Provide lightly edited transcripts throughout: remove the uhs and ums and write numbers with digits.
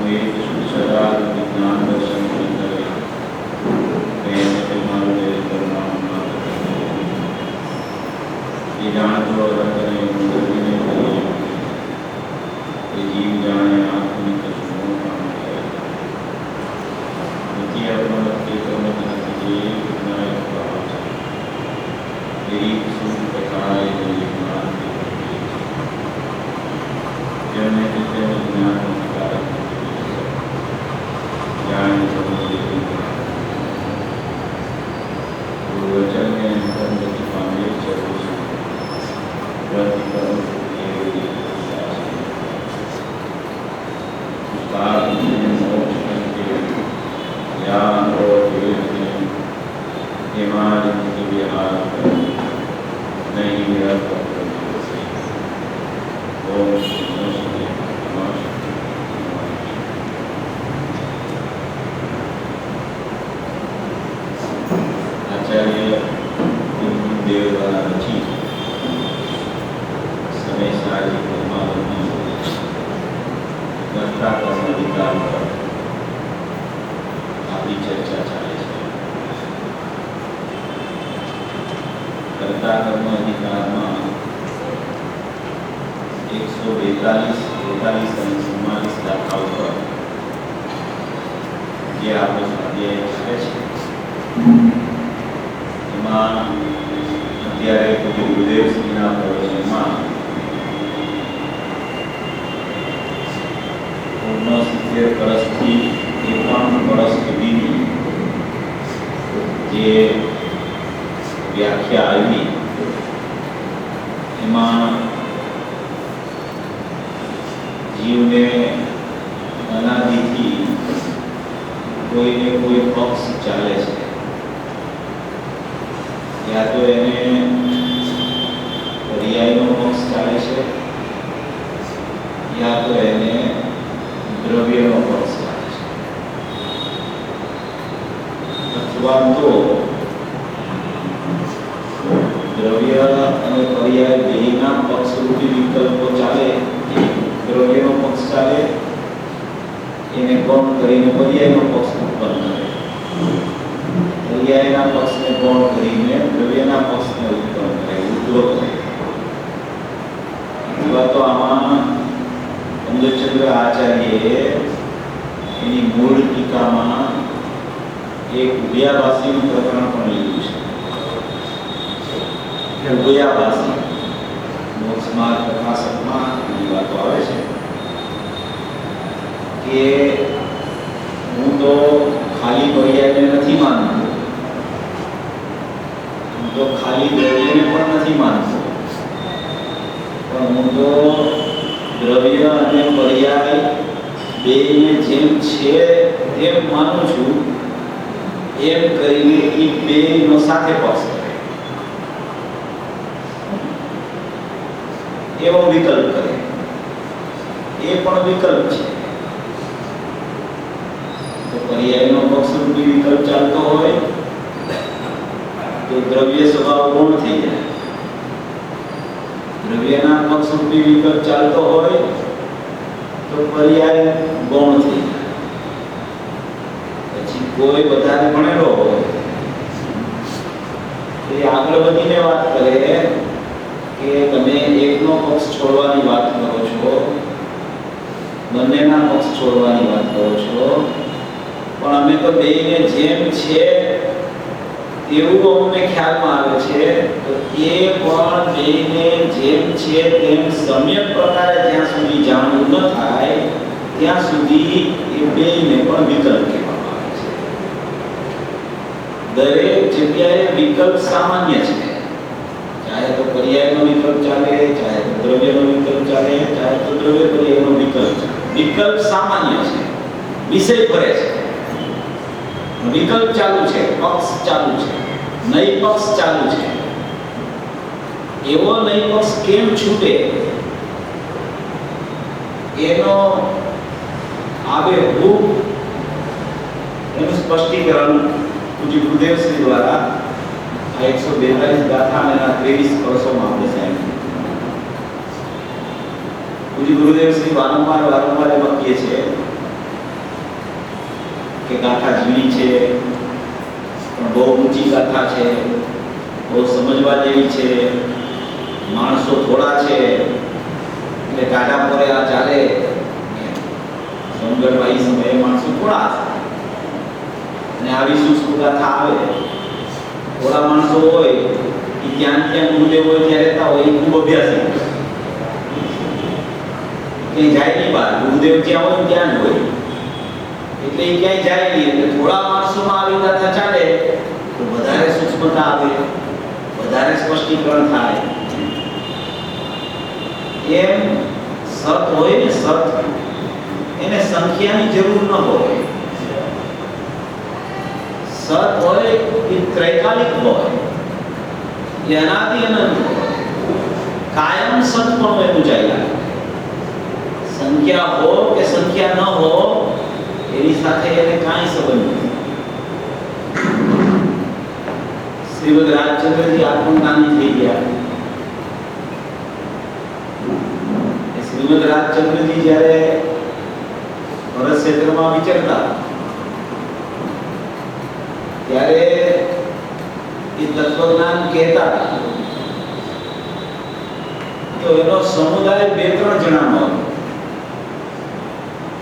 एक शुद्ध सदा विज्ञान दर्शन करे प्रेम के मार्गे करुणा मार्ग ये जान तो रखने मुंडे ने करे ये जीव जाने आत्मिक सुनो काम है नीति अपना के कर्म के कितना एक भाव है मेरी सुख प्रकाय मेरी ज्ञान के जन्मे कितने ज्ञान ज्ञान वचन में अंतर्गत पाने चलते प्रतिकरण मोक्ष के ज्ञान और हिमालय के विहार नहीं मेरा आचार्य देव द्वारा रचित समय सारी परमावती कर्ता कर्म अधिकार पर आपकी चर्चा चाले है। कर्ता कर्म अधिकार में 142 અને 44 દાખલાઓ પર જે આપણે સ્વાધ્યાય કરે છે એમાં અત્યારે પૂજ્ય ગુરુદેવ શ્રીના પ્રવચનમાં 69 વર્ષથી 51 વર્ષ સુધીની જે વ્યાખ્યા આવી એમાં जीव ने अनादि कोई ने कोई पक्ष चाले है या तो एने पर्याय नो पक्ष चाले है या तो एने द्रव्य नो पक्ष चाले है अथवा तो द्रव्य और पर्याय बेना पक्ष रूपी विकल्पो चाले द्रव्य नो पक्ष चाले એને ગૌણ કરીને પર્યાયનો પક્ષ ઉત્પન્ન કરે પર્યાયના પક્ષને ગૌણ કરીને દ્રવ્યના પક્ષને ઉત્પન્ન કરે ઉદ્ભવ કરે અથવા તો આમાં અંગચંદ્ર આચાર્યએ એની મૂળ ટીકામાં એક ઉભયાભાસીનું પ્રકરણ પણ લીધું છે ઉભયાભાસી મોક્ષમાર્ગ પ્રકાશકમાં એની વાતો આવે છે કે હું તો ખાલી પર્યાયને નથી માનતો હું તો ખાલી દ્રવ્યને પણ નથી માનતો પણ હું તો દ્રવ્ય અને પર્યાય બેને જેમ છે તેમ માનું છું એમ કરીને એ બેનો સાથે પક્ષ કરે એવો વિકલ્પ કરે એ પણ વિકલ્પ છે तो पर्यायનો પક્ષરૂપી વિકલ્પ ચાલતો હોય તો દ્રવ્ય સ્વભાવ ગૌણ થઈ જાય દ્રવ્યના પક્ષરૂપી વિકલ્પ ચાલતો હોય તો પર્યાય ગૌણ થઈ જાય પછી કોઈ વધારે ભણેલો હોય તો એ આગળ વધીને વાત કરે કે તમે એકનો પક્ષ છોડવાની વાત કરો છો બંનેના પક્ષ છોડવાની વાત કરો છો પણ અમે તો બેને જેમ છે એવું અમને ખ્યાલમાં આવે છે તો એ પણ બેને જેમ છે તેમ સમ્યક પ્રકારે જ્યાં સુધી જાણવું ન થાય ત્યાં સુધી એ બેને પણ વિકલ્પ કહેવામાં આવે છે દરેક જગ્યાએ વિકલ્પ સામાન્ય છે चाहे तो पर्यायનો વિકલ્પ ચાલે ચાहे तो દ્રવ્યનો વિકલ્પ ચાલે चाहे तो દ્રવ્ય पर्यायનો વિકલ્પ ચાલે વિકલ્પ સામાન્ય છે વિષય ભરે છે વિકલ્પ ચાલુ છે પક્ષ ચાલુ છે નઈ પક્ષ ચાલુ છે એવો નઈ પક્ષ કેમ છૂટે એનો આબેહૂબ એનું સ્પષ્ટીકરણ પૂજ્ય ગુરુદેવ શ્રી દ્વારા 142 ગાથા અને 23 વર્ષોમાં આપણે સાહેબ પૂજ્ય ગુરુદેવ શ્રી વારંવાર એમાં કહે છે કે ગાથા ઝીણી છે પણ બહુ ઊંચી ગાથા છે, બહુ સમજવા જેવી છે, માણસો થોડા છે એટલે ગાડા પર આ ચાલે. સોનગઢમાં એ સમયે માણસો થોડા હતા અને આવી સૂક્ષ્મ ગાથા આવે. થોડા માણસો હોય એ ક્યાં ક્યાં ગુરુદેવ હોય ત્યાં રહેતા હોય, એ ખૂબ અભ્યાસી કંઈ જાય નહીં બહાર. ગુરુદેવ જ્યાં હોય ત્યાં જ હોય એટલે એ ક્યાંય જાય નહીં. એટલે થોડા માણસોમાં આવી ગાથા ચાલે તો વધારે સૂક્ષ્મતા આવે, વધારે સ્પષ્ટીકરણ થાય. એમ સત હોય ને, સત એને સંખ્યાની જરૂર ન હોય. સત હોય એ ત્રૈકાલિક હોય, એ અનાદિ અનંત હોય, કાયમ સતપણું એનું ચાલ્યા. સંખ્યા હો કે સંખ્યા ન હો એની સાથે એને કાંઈ સંબંધ નથી. શ્રીમદ રાજચંદ્રજી આત્મજ્ઞાની થઈ ગયા. શ્રીમદ રાજચંદ્રજી જ્યારે ભરત ક્ષેત્રમાં વિચરતા ત્યારે એ તત્વજ્ઞાન કહેતા હતા તો એનો સમુદાય 2-3 જણાનો હતો.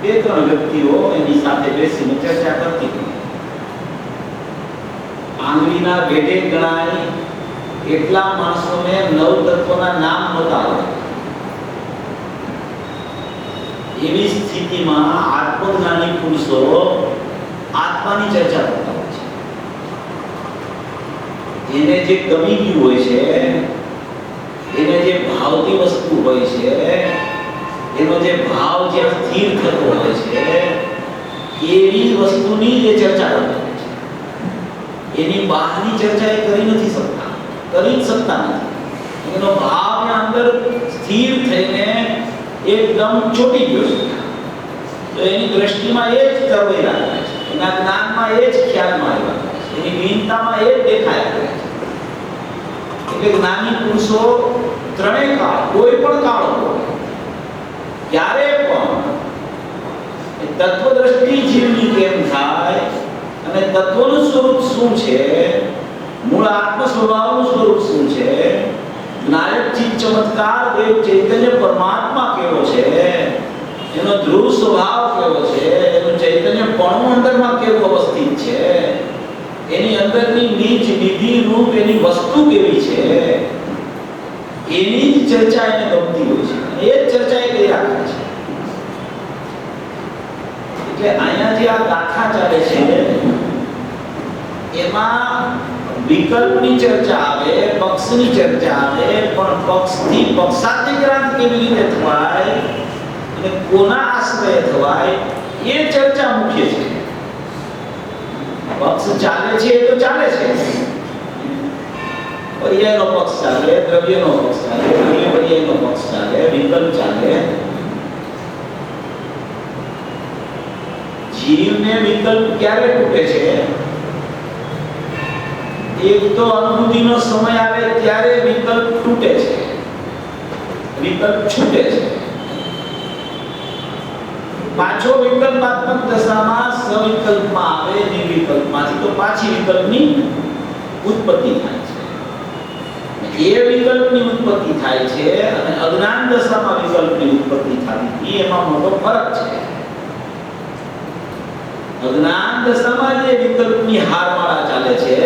2-3 વ્યક્તિઓ એની સાથે બેસીને ચર્ચા કરતી હતી. આંગળીના ભેટે ગણાય એટલા માણસોને 9 તત્વોના નામ નહોતા આવડતા. એવી સ્થિતિમાં આત્મજ્ઞાની પુરુષો આત્માની ચર્ચા કરતા હોય છે. એને જે ગમી ગયું હોય છે, એને જે ભાવતી વસ્તુ હોય છે, એનો જે ભાવ જ્યાં સ્થિર થતો હોય છે એવી વસ્તુની જે ચર્ચા કરતા હોય છે. એની બહારની ચર્ચા એ કરી નથી શકતા, કરી જ શકતા નથી. એનો ભાવ અંદર સ્થિર થઈને એકદમ ચોટી ગયો છે તો એની દ્રષ્ટિમાં એ જ તરવાઈ રાખે છે, એના જ્ઞાનમાં એ જ ખ્યાલમાં આવ્યા છે, એની વિનતામાં એ જ દેખાય કરે છે. એટલે જ્ઞાની પુરુષો ત્રણેય કાળ, કોઈ પણ કાળ હોય ત્યારે પણ તત્વ દ્રષ્ટિ જીવની કેમ થાય અને તત્વનું સ્વરૂપ શું છે, મૂળ આત્મ સ્વભાવનું સ્વરૂપ શું છે, નાયક ચિત્ત ચમત્કાર દેવ ચૈતન્ય પરમાત્મા કેવો છે, એનો ધ્રુવ સ્વભાવ કેવો છે, એનું ચૈતન્ય પણ અંદરમાં કેવું અવસ્થિત છે, એની અંદરની નીચ નિધિ રૂપ એની વસ્તુ કેવી છે, એની જ ચર્ચા એને ગમતી હોય છે. એ જ ચર્ચા એ કરી રાખે છે. એટલે અહીંયા જે આ ગાથા ચાલે છે એમાં વિકલ્પની ચર્ચા આવે, પક્ષની ચર્ચા આવે, પણ પક્ષથી પક્ષાધિક્રાંત કેવી રીતે થવાય અને કોના આશ્રય થવાય એ ચર્ચા મુખ્ય છે. પક્ષ ચાલે છે તો ચાલે છે, પર્યાયનો પક્ષ ચાલે, દ્રવ્યનો પક્ષ ચાલે, દ્રવ્ય પર્યાયનો પક્ષ ચાલે, વિકલ્પ ચાલે. જીવને વિકલ્પ ક્યારે તૂટે છે? એક તો અનુભૂતિનો સમય આવે ત્યારે વિકલ્પ તૂટે છે, વિકલ્પ છૂટે છે. પાછો વિકલ્પાત્મક દશામાં સવિકલ્પમાં આવે, નિર્વિકલ્પમાંથી તો પાછી વિકલ્પની ઉત્પત્તિ થાય છે. એ વિકલ્પની ઉત્પત્તિ થાય છે અને અજ્ઞાન દશામાં વિકલ્પની ઉત્પત્તિ થતી એમાં મોટો ફરક છે. અજ્ઞાન દશામાં જે વિકલ્પની હારમાળા ચાલે છે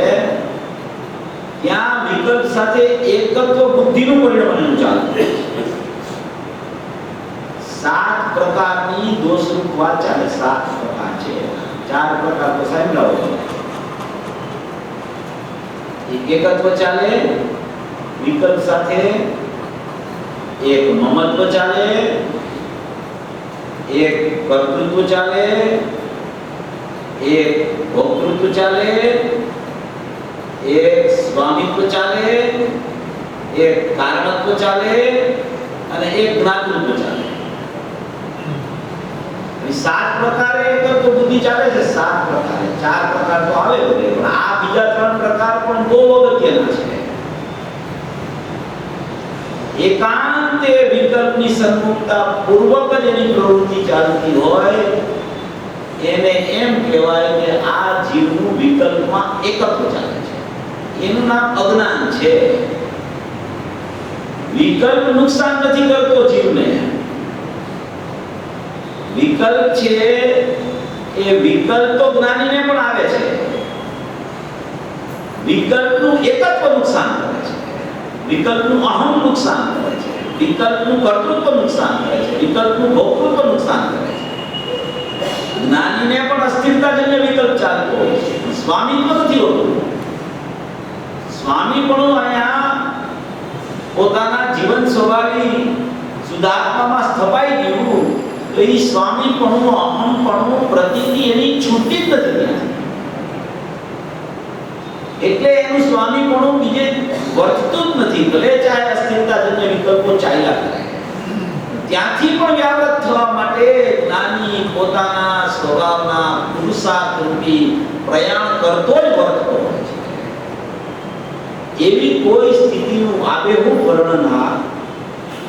ત્યાં વિકલ્પ સાથે એકત્વ બુદ્ધિનું પરિણામ ચાલે છે. 7 પ્રકારની દોષરૂપ વાત ચાલે. 7 પ્રકાર છે, 4 પ્રકાર તો સાંભળાવો. એકત્વ ચાલે વિકલ્પ સાથે, એક મમત્વ ચાલે, એક કર્તૃત્વ ચાલે, એક ભોક્તૃત્વ ચાલે, એક સ્વામિત્વ ચાલે, એક કારણત્વ ચાલે અને એક જ્ઞાતૃત્વ ચાલે. 7 પ્રકારે એકત્વ બુદ્ધિ ચાલે છે. 7 પ્રકારે 4 પ્રકાર તો આવે બધે, પણ આ બીજા 3 પ્રકાર પણ બહુ અગત્યના છે. એકાંતે વિકલ્પની સન્મુખતા પૂર્વક જ એની પ્રવૃત્તિ ચાલતી હોય એને એમ કહેવાય વિકલ્પમાં એકત્વ ચાલે છે, એનું નામ અજ્ઞાન છે. વિકલ્પ નુકસાન નથી કરતો જીવને. વિકલ્પ છે એ વિકલ્પ તો જ્ઞાનીને પણ આવે છે. વિકલ્પનું એકત્વ નુકસાન કરે છે, વિકલ્પનું અહમ નુકસાન કરે છે, વિકલ્પનું કર્તૃત્વ નુકસાન કરે છે, વિકલ્પનું ભોક્તૃત્વ નુકસાન કરે છે. જ્ઞાનીને પણ અસ્થિરતાજન્ય વિકલ્પ ચાલતો હોય છે, સ્વામીત્વ નથી હોતું. સ્વામી પણ અહીંયા પોતાના જીવન સ્વભાવી સુધારણામાં સ્થપાઈ ગયું તો એ સ્વામી પણ અહમ પણ પ્રતિનિધિ એની છૂટી જ નથી. એટલે એનું સ્વામી પણ બીજે વર્તતું જ નથી, ભલે ચાહે અસ્થિરતાજન્ય વિકલ્પો ચાલ્યા કરે. ત્યાંથી પણ વ્યાવૃત થવા માટે જ્ઞાની પોતાના સ્વભાવના પુરુષાર્થ રૂપી પ્રયાણ કરતો જ વર્તતો હોય છે. એવી કોઈ સ્થિતિનું આબેહૂબ વર્ણન આ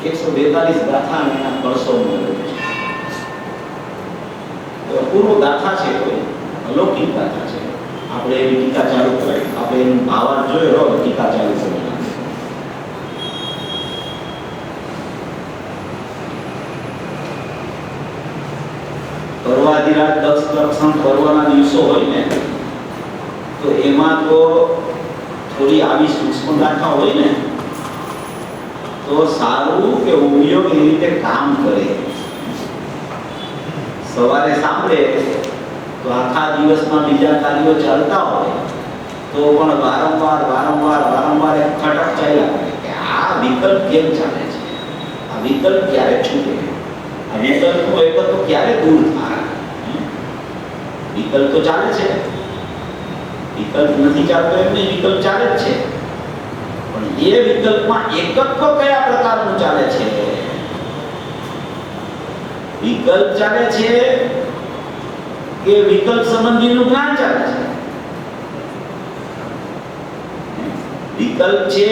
142 ગાથા અને એના કળશોમાં છે. પૂર્વ ગાથા છે, કોઈ અલૌકિક ગાથા છે. આપણે એની ટીકા ચાલુ કરી, આપણે એનું ભાવાર્થ જોયો, ટીકા ચાલુ કરી. પર્વાધિરાજ દક્ષ લક્ષણ પર્વના દિવસો હોય ને, તો એમાં તો થોડી આવી સૂક્ષ્મ ગાથા હોય ને તો સારું કે ઉપયોગ એ રીતે કામ કરે. સવારે સાંભળે તો આખા દિવસમાં બીજા કાર્યો ચાલતા હોય તો પણ વારંવાર એક ખટક ચાલ્યા કરે કે આ વિકલ્પ કેમ ચાલે છે, આ વિકલ્પ ક્યારે છૂટે, આ વિકલ્પનો એકત્વ ક્યારે દૂર થાય. વિકલ્પ તો ચાલે છે, વિકલ્પ નથી ચાલતો એમ નહીં, વિકલ્પ ચાલે જ છે. પણ એ વિકલ્પમાં એકત્વ કયા પ્રકારનું ચાલે છે? વિકલ્પ ચાલે છે કે વિકલ્પ સંબંધીનું જ્ઞાન ચાલે છે? વિકલ્પ છે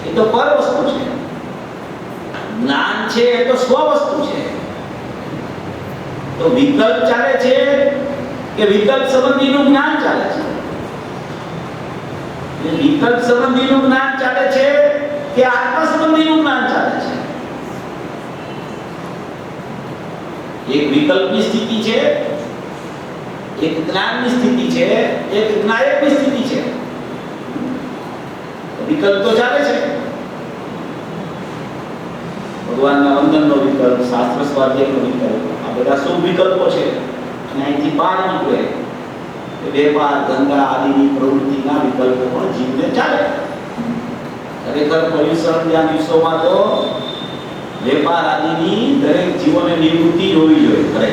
એ તો પર વસ્તુ છે, જ્ઞાન છે એ તો સ્વ વસ્તુ છે. તો વિકલ્પ ચાલે છે કે વિકલ્પ સંબંધીનું જ્ઞાન ચાલે છે? વિકલ્પ સંબંધીનું જ્ઞાન ચાલે છે કે આત્મા સંબંધીનું જ્ઞાન ચાલે છે? એક વિકલ્પની સ્થિતિ છે, એક જ્ઞાનની સ્થિતિ છે, એક જ્ઞાયકની સ્થિતિ છે. વિકલ્પ તો ચાલે છે. ભગવાનના વંદનનો વિકલ્પ, શાસ્ત્ર સ્વાધ્યાયનો વિકલ્પ, આ બધા શુભ વિકલ્પો છે. અને અહીંથી બહાર નીકળે વેપાર ધંધા આદિની પ્રવૃત્તિના વિકલ્પો પણ જીવને ચાલે. ખરેખર પર્યુષણના દિવસોમાં તો વેપાર આદિની દરેક જીવોને નિવૃત્તિ હોવી જોઈએ.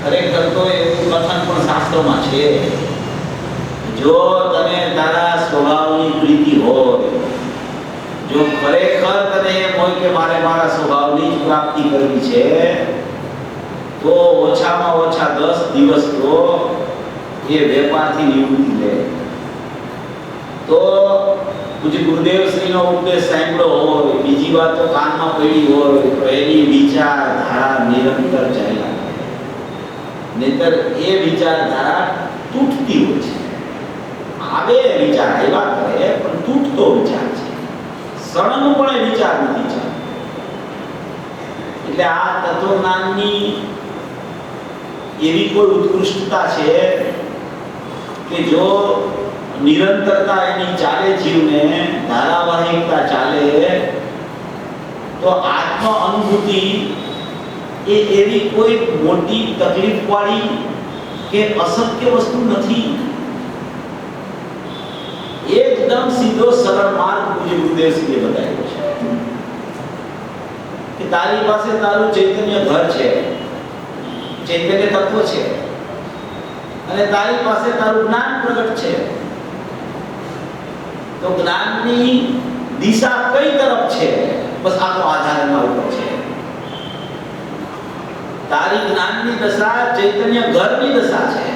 ખરેખર તો એવું કથન પણ શાસ્ત્રોમાં છે. જો તને તારા સ્વભાવની પ્રીતિ હોય, જો ખરેખર તને એમ હોય કે મારે મારા સ્વભાવની જ પ્રાપ્તિ કરવી છે, તો ઓછામાં ઓછા 10 દિવસ તો એ વેપારથી નિવૃત્તિ લે. તો પૂજ્ય ગુરુદેવ શ્રીનો ઉપદેશ સાંભળ્યો હોય, બીજી વાત તો કાનમાં પડી હોય, તો એની વિચારધારા નિરંતર ચાલ્યા કરે. નહીતર એ વિચારધારા તૂટતી હોય છે. આવે વિચાર આવ્યા કરે પણ તૂટતો વિચાર છે, સળંગ પણ એ વિચાર નથી ચાલતો. એટલે આ તત્વજ્ઞાનની એવી કોઈ ઉત્કૃષ્ટતા છે કે જો નિરંતરતા એની ચાલે, જીવને ધારાવાહિકતા ચાલે, તો આત્મ અનુભૂતિ એ એવી કોઈ મોટી તકલીફ વાળી કે અશક્ય વસ્તુ નથી. એકદમ સીધો સરળ માર્ગ પૂજ્ય ગુરુદેવશ્રીએ બતાવ્યો છે કે તારી પાસે તારું ચૈતન્ય ઘર છે, ચૈતન્ય તત્વ છે, અને તારી પાસે તારું જ્ઞાન પ્રગટ છે. તો જ્ઞાનની દિશા કઈ તરફ છે, બસ આનો આધાર એના ઉપર છે. તારી જ્ઞાનની દશા ચૈતન્ય ઘરની દશા છે.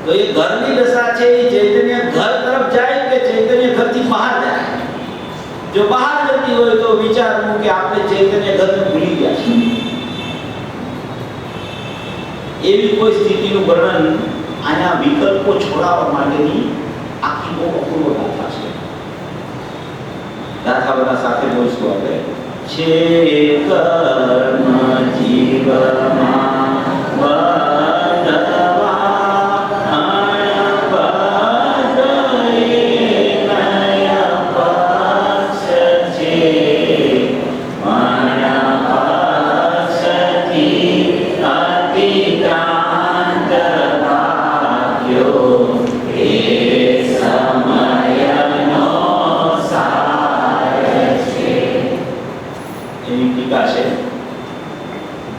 તો એ ઘરની દશા છે એ ચૈતન્ય ઘર તરફ જાય કે ચૈતન્ય ઘરથી બહાર જાય? જો બહાર જતી હોય તો વિચારવું કે આપણે ચૈતન્ય ઘરને ભૂલી ગયા છીએ. એવી કોઈ સ્થિતિનું વર્ણન આના વિકલ્પો છોડાવવા માટેની આખી બહુ અપૂર્વ ગાથા છે. ગાથા બધા સાથે બોલશું આપણે. છે કર્મ જીવમાં વધવા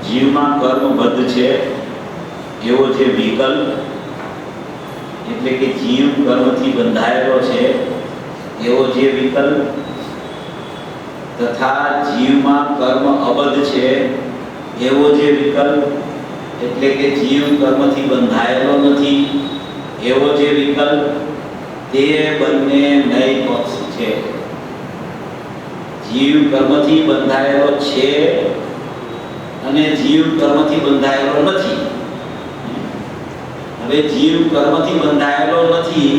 જીવમાં કર્મબદ્ધ છે એવો જે વિકલ્પ એટલે કે જીવ કર્મથી બંધાયેલો છે એવો જે વિકલ્પ તથા જીવમાં કર્મ અબદ્ધ છે એવો જે વિકલ્પ એટલે કે જીવ કર્મથી બંધાયેલો નથી એવો જે વિકલ્પ તે બંને નૈપક્ષ છે. જીવ કર્મથી બંધાયેલો છે અને જીવ કર્મથી બંધાયેલો નથી. હવે જીવ કર્મથી બંધાયેલો નથી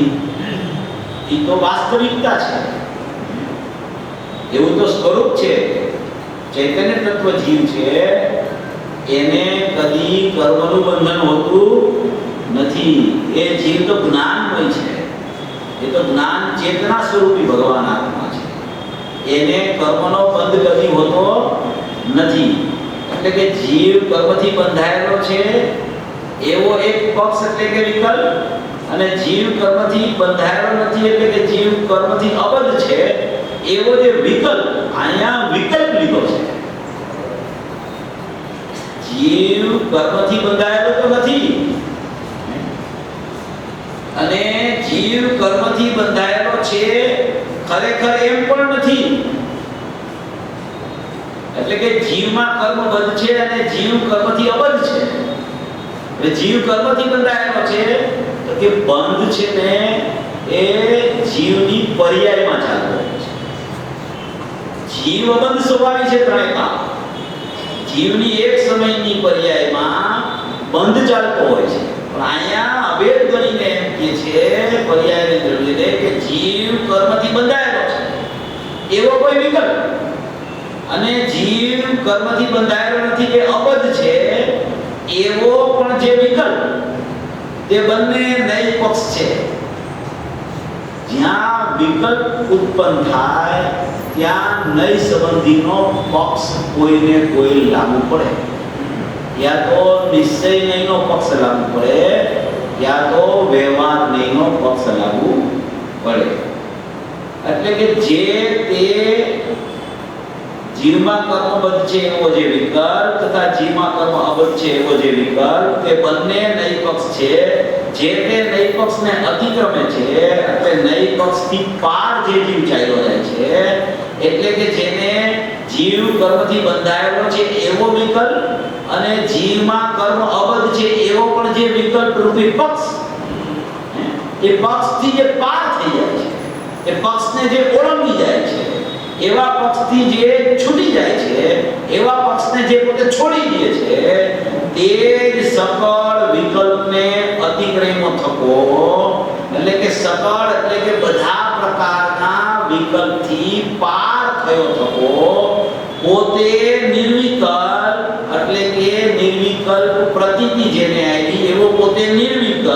એ તો વાસ્તવિકતા છે, એવું તો સ્વરૂપ છે. ચૈતન્ય તત્વ જીવ છે એને કદી કર્મનું બંધન હોતું નથી. એ જીવ તો જ્ઞાનમય છે, એ તો જ્ઞાન ચેતના સ્વરૂપી ભગવાન આત્મા છે. એને કર્મનો બંધ કદી હોતો નથી. એટલે કે જીવ કર્મથી બંધાયેલો છે એવો એક પક્ષ એટલે કે વિકલ્પ, અને જીવ કર્મથી બંધાયેલો નથી એટલે કે જીવ કર્મથી અબદ્ધ છે એવો જે વિકલ્પ, અહીંયા વિકલ્પ લીધો છે. જીવ કર્મથી બંધાયેલો તો નથી અને જીવ કર્મથી બંધાયેલો છે ખરેખર એમ પણ નથી. એટલે કે જીવમાં કર્મબદ્ધ છે અને જીવ કર્મથી અબદ્ધ છે. એટલે જીવ કર્મથી બંધાયેલો છે તો કે બંધ છે ને એ જીવની પર્યાયમાં ચાલતો હોય છે. જીવ અબદ્ધ સ્વભાવી છે ત્રણેય કામ. જીવની એક સમયની પર્યાયમાં બંધ ચાલતો હોય છે, પણ અહીંયા અભેદ ગણીને એમ કે છે પર્યાયને દ્રવ્યને કે જીવ કર્મથી બંધાયેલો છે એવો કોઈ વિકલ્પ અને જીવ કર્મથી બંધાયેલો નથી કે અબદ્ધ છે એવો પણ જે વિકલ્પ, તે બંને નૈપક્ષ છે. જ્યાં વિકલ્પ ઉત્પન્ન થાય ત્યાં નૈ સંબંધીનો પક્ષ કોઈને કોઈ લાગુ પડે. યા તો નિશ્ચય નૈનો પક્ષ લાગુ પડે યા તો વ્યવહાર નૈનો પક્ષ લાગુ પડે. એટલે કે જે તે જીવમાં કર્મબદ્ધ છે એવો જે વિકલ્પ તથા જીવમાં કર્મ અબદ્ધ છે એવો જે વિકલ્પ, તે બંને નૈપક્ષ છે. જે તે નૈપક્ષને અતિક્રમે છે એટલે નૈપક્ષથી પાર જે જીવ ચાલ્યો જાય છે, એટલે કે જેને જીવ કર્મથી બંધાયેલો છે એવો વિકલ્પ અને જીવમાં કર્મ અબદ્ધ છે એવો પણ જે વિકલ્પ રૂપી પક્ષ, એ પક્ષથી જે પાર થઈ જાય છે, એ પક્ષને જે ઓળંગી જાય છે, એવા પક્ષથી જે છૂટી જાય છે, એવા પક્ષને જે પોતે છોડી દે છે, તે જ સકળ વિકલ્પને અતિક્રમ્ય થકો, એટલે કે સકળ એટલે કે બધા પ્રકારના વિકલ્પથી પાર થયો થકો, પોતે નિર્વિકલ્પ એટલે કે નિર્વિકલ્પ પ્રતીતિ જેને આવી એવો પોતે નિર્વિકલ્પ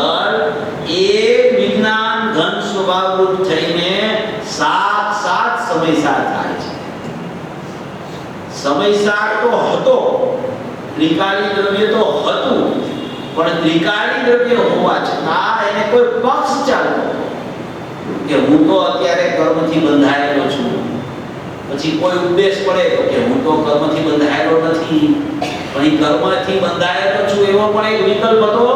એક વિજ્ઞાન ઘન સ્વભાવરૂપ થઈને સાક્ષાત સમયસાર થાય છે. સમયસાર તો હતો, ત્રિકાળી દ્રવ્ય તો હતું, પણ ત્રિકાળી દ્રવ્ય હોવા છતાં એને કોઈ પક્ષ ચાલતો કે હું તો અત્યારે કર્મથી બંધાયેલો છું, પછી કોઈ ઉપદેશ પડે તો કે હું તો કર્મથી બંધાયેલો નથી, પણ એ કર્મથી બંધાયેલો છું એવો પણ એક વિકલ્પ હતો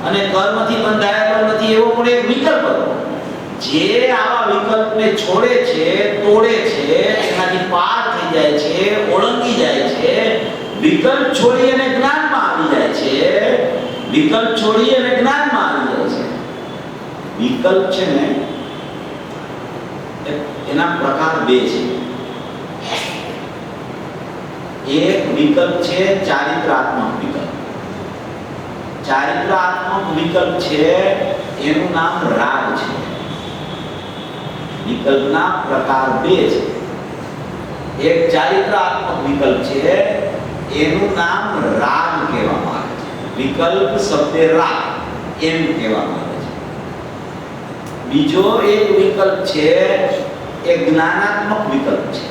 અને કર્મથી બંધાયેલો નથી એવો પણ એક વિકલ્પ હતો. જે આવા વિકલ્પને છોડે છે, તોડે છે, એનાથી પાર થઈ જાય છે, ઓળંગી જાય છે, વિકલ્પ છોડી અને જ્ઞાનમાં આવી જાય છે, વિકલ્પ છોડી અને જ્ઞાનમાં આવી જાય છે. વિકલ્પ છે ને એના પ્રકાર બે છે. એક વિકલ્પ છે ચારિત્રાત્મક વિકલ્પ. ચારિત્રાત્મક વિકલ્પ છે એનું નામ રાગ છે. વિકલ્પના પ્રકાર બે છે. એક ચારિત્રાત્મક વિકલ્પ છે એનું નામ રાગ કહેવામાં આવે છે. વિકલ્પ શબ્દ રાગ એમ કહેવામાં આવે છે. બીજો એક વિકલ્પ છે એ જ્ઞાનાત્મક વિકલ્પ છે.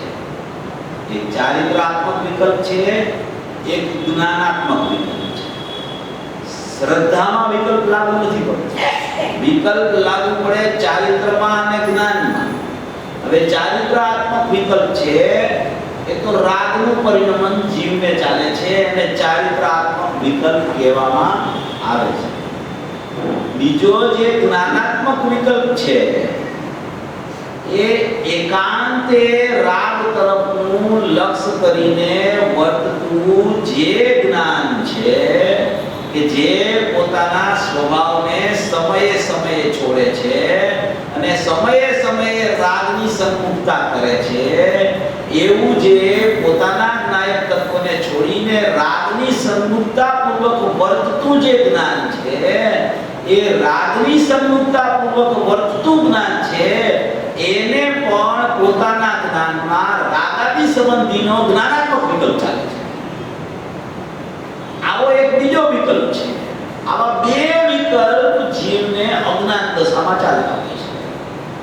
એક ચારિત્રાત્મક વિકલ્પ છે, એક જ્ઞાનાત્મક વિકલ્પ છે. શ્રદ્ધામાં વિકલ્પ લાગુ નથી પડતો. વિકલ્પ લાગુ પડે ચારિત્રમાં અને જ્ઞાનમાં. હવે ચારિત્રાત્મક વિકલ્પ છે એ તો રાગનું પરિણમન જીવને ચાલે છે અને ચારિત્રાત્મક વિકલ્પ કહેવામાં આવે છે. બીજો જે જ્ઞાનાત્મક વિકલ્પ છે એ એકાંતે રાગ તરફનું લક્ષ્ય કરીને વર્તતું જે જ્ઞાન છે કે જે પોતાના સ્વભાવને સમયે સમયે છોડે છે અને સમયે સમયે રાગની સન્મુખતા કરે છે, એવું જે પોતાના જ્ઞાયક તત્વને છોડીને રાગની સન્મુખતા પૂર્વક વર્તતું જે જ્ઞાન છે એ રાગની સન્મુખતા પૂર્વક વર્તતું જ્ઞાન છે એને પણ પોતાના જ્ઞાનમાં રાગાદી સંબંધીનો જ્ઞાનાત્મક વિકલ્પ ચાલે છે. આવો એક બીજો વિકલ્પ છે. આવા બે વિકલ્પ જીવને અજ્ઞાન દશામાં ચાલતા હોય છે.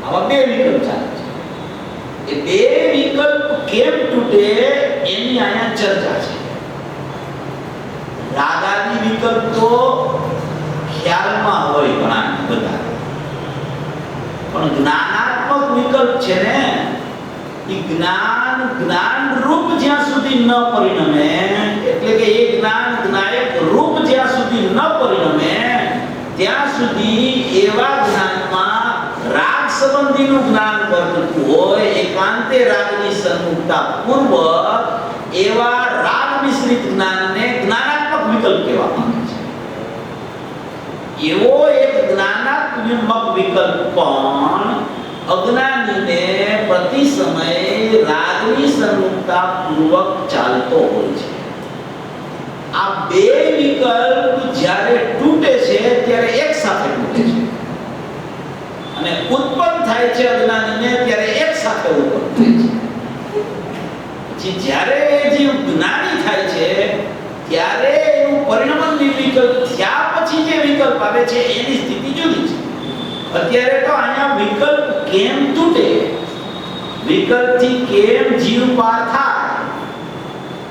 આવા બે વિકલ્પ ચાલે છે. એ બે વિકલ્પ કેમ તૂટે એની અહીંયા ચર્ચા છે. રાગાદી વિકલ્પ તો ખ્યાલમાં હોય ઘણા બધા, પણ જ્ઞાનાત્મક વિકલ્પ છે ને એ જ્ઞાન રૂપ જ્યાં સુધી ન પરિણમે, એટલે કે એ જ્ઞાન જ્ઞાયક રૂપ જ્યાં સુધી ન પરિણમે ત્યાં સુધી એવા જ્ઞાનમાં રાગ સંબંધીનું જ્ઞાન વર્તતું હોય, એકાંતે રાગની સન્મુખતા પૂર્વક એવા રાગ મિશ્રિત જ્ઞાનને જ્ઞાનાત્મક વિકલ્પ કહેવામાં આવે છે. એવો એક જ્ઞાનાત્મક વિકલ્પ પણ અજ્ઞાનીને પ્રતિ સમયે રાગની સન્મુખતા પૂર્વક ચાલતો હોય છે. આ બે વિકલ્પ જ્યારે તૂટે છે ત્યારે એક સાથે તૂટે છે અને ઉત્પન્ન થાય છે અજ્ઞાનીને ત્યારે એક સાથે ઉત્પન્ન થાય છે. પછી જ્યારે એ જીવ જ્ઞાની થાય છે ત્યારે એનું પરિણમન નિર્વિકલ્પ થયા પછી જે વિકલ્પ આવે છે એની સ્થિતિ જુદી છે. અત્યારે તો અહીંયા વિકલ્પ કેમ તૂટે, વિકલ્પથી કેમ જીવ પાર થાય.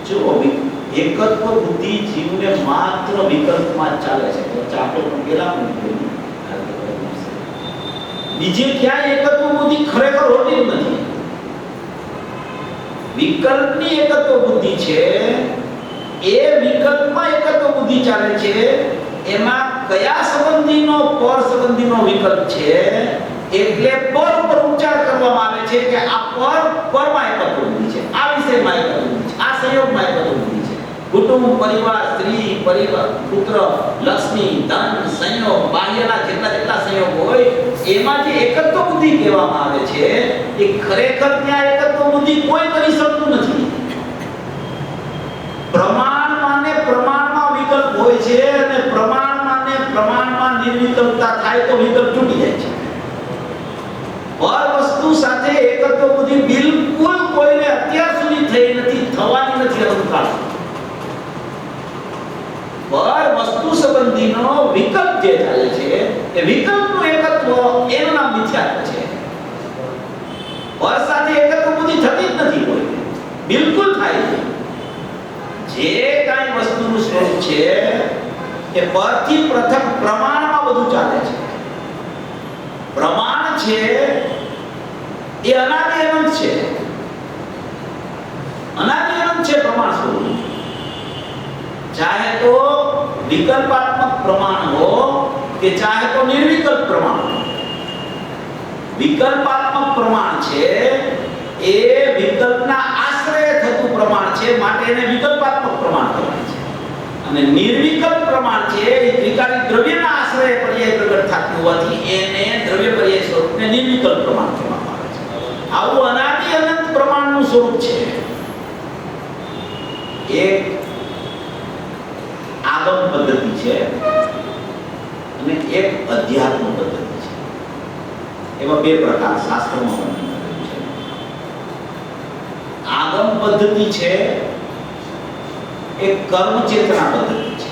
જો એકત્વ બુદ્ધિ જીવને માત્ર વિકલ્પમાં જ ચાલે છે. તો આપણે પણ પેલા પણ બીજે ક્યાંય એકત્વ બુદ્ધિ ખરેખર હોતી જ નથી. વિકલ્પની એકત્વ બુદ્ધિ છે એ વિકલ્પમાં એકત્વ બુદ્ધિ ચાલે છે. એમાં કયા સંબંધીનો પર સંબંધીનો વિકલ્પ છે એટલે પર ઉપર ઉચ્ચાર કરવામાં આવે છે કે આ પરમાં એકત્વ બુદ્ધિ છે, આ વિષયમાં એકત્વ બુદ્ધિ છે, આ સંયોગમાં એકત્વ બુદ્ધિ છે. કુટુંબ, પરિવાર, સ્ત્રી, પરિવાર, પુત્ર, લક્ષ્મી, ધન, સંયોગ, બાહ્યના જેટલા સંયોગ હોય એમાં જે એકત્વ બુદ્ધિ કહેવામાં આવે છે એ ખરેખર ત્યાં એકત્વ બુદ્ધિ કોઈ કરી શકતું નથી. પ્રમાણમાં ને પ્રમાણમાં વિકલ્પ હોય છે અને પ્રમાણમાં ને પ્રમાણમાં નિર્વિકલ્પતા થાય તો વિકલ્પ તૂટી જાય છે. પર વસ્તુ સાથે એકત્વ બુદ્ધિ બિલકુલ કોઈને અત્યાર સુધી થઈ નથી, થવાની નથી અનુકાળ. પર વસ્તુ સંબંધીનો વિકલ્પ જે ચાલે છે એ વિકલ્પનું એકત્વ એનું નામ મિથ્યાત્વ છે. પર સાથે એકત્વ બુદ્ધિ થતી જ નથી કોઈ, બિલકુલ થાય છે. જે કાંઈ વસ્તુનું સ્વરૂપ છે એ પરથી પૃથક પ્રમાણમાં બધું ચાલે છે. પ્રમાણ છે એ અનાદિ અનંત છે. અનાદિ અનંત છે પ્રમાણ સ્વરૂપ. ચાહે તો વિકલ્પાત્મક પ્રમાણ હો કે ચાહે તો નિર્વિકલ્પ પ્રમાણ હો. વિકલ્પાત્મક પ્રમાણ છે એ વિકલ્પના આશ્રય થતું પ્રમાણ છે, માટે એને વિકલ્પાત્મક પ્રમાણ કહેવાય છે. અને નિર્વિકલ્પ પ્રમાણ છે એ ત્રિકાલિક દ્રવ્યના આશ્રય પર્યાય પ્રગટ થતું હોવાથી એને દ્રવ્ય પર્યાય સ્વરૂપને નિર્વિકલ્પ પ્રમાણ કહેવામાં આવે છે. આવું અનાદિ અનંત પ્રમાણનું સ્વરૂપ છે. એક આગમ પદ્ધતિ છે અને એક અધ્યાત્મ પદ્ધતિ છે. એવા બે પ્રકાર શાસ્ત્રમાં વર્ણન કરેલું છે. આગમ પદ્ધતિ છે એ કર્મ ચેતના પદ્ધતિ છે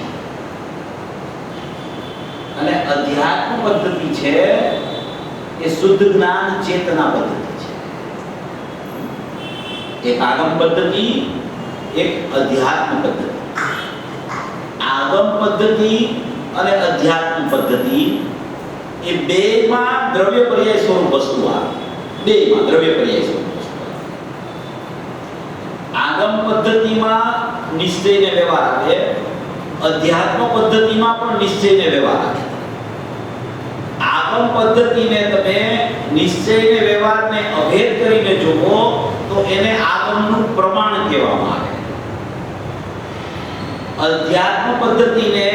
અને અધ્યાત્મ પદ્ધતિ છે એ શુદ્ધ જ્ઞાન ચેતના પદ્ધતિ છે. એક આગમ પદ્ધતિ, એક અધ્યાત્મ પદ્ધતિ. આગમ પદ્ધતિ અને અધ્યાત્મ પદ્ધતિ એ બેમાં દ્રવ્ય પર્યાય સ્વરૂપ વસ્તુ આવે. બેમાં દ્રવ્ય પર્યાય સ્વરૂપ વસ્તુ આવે. આગમ પદ્ધતિમાં નિશ્ચય ને વ્યવહાર આવે, અધ્યાત્મ પદ્ધતિમાં પણ નિશ્ચય ને વ્યવહાર આવે. આગમ પદ્ધતિને તમે નિશ્ચય ને વ્યવહારને અભેદ કરીને જુઓ તો એને આગમનું પ્રમાણ કહેવામાં આવે. અધ્યાત્મ પદ્ધતિને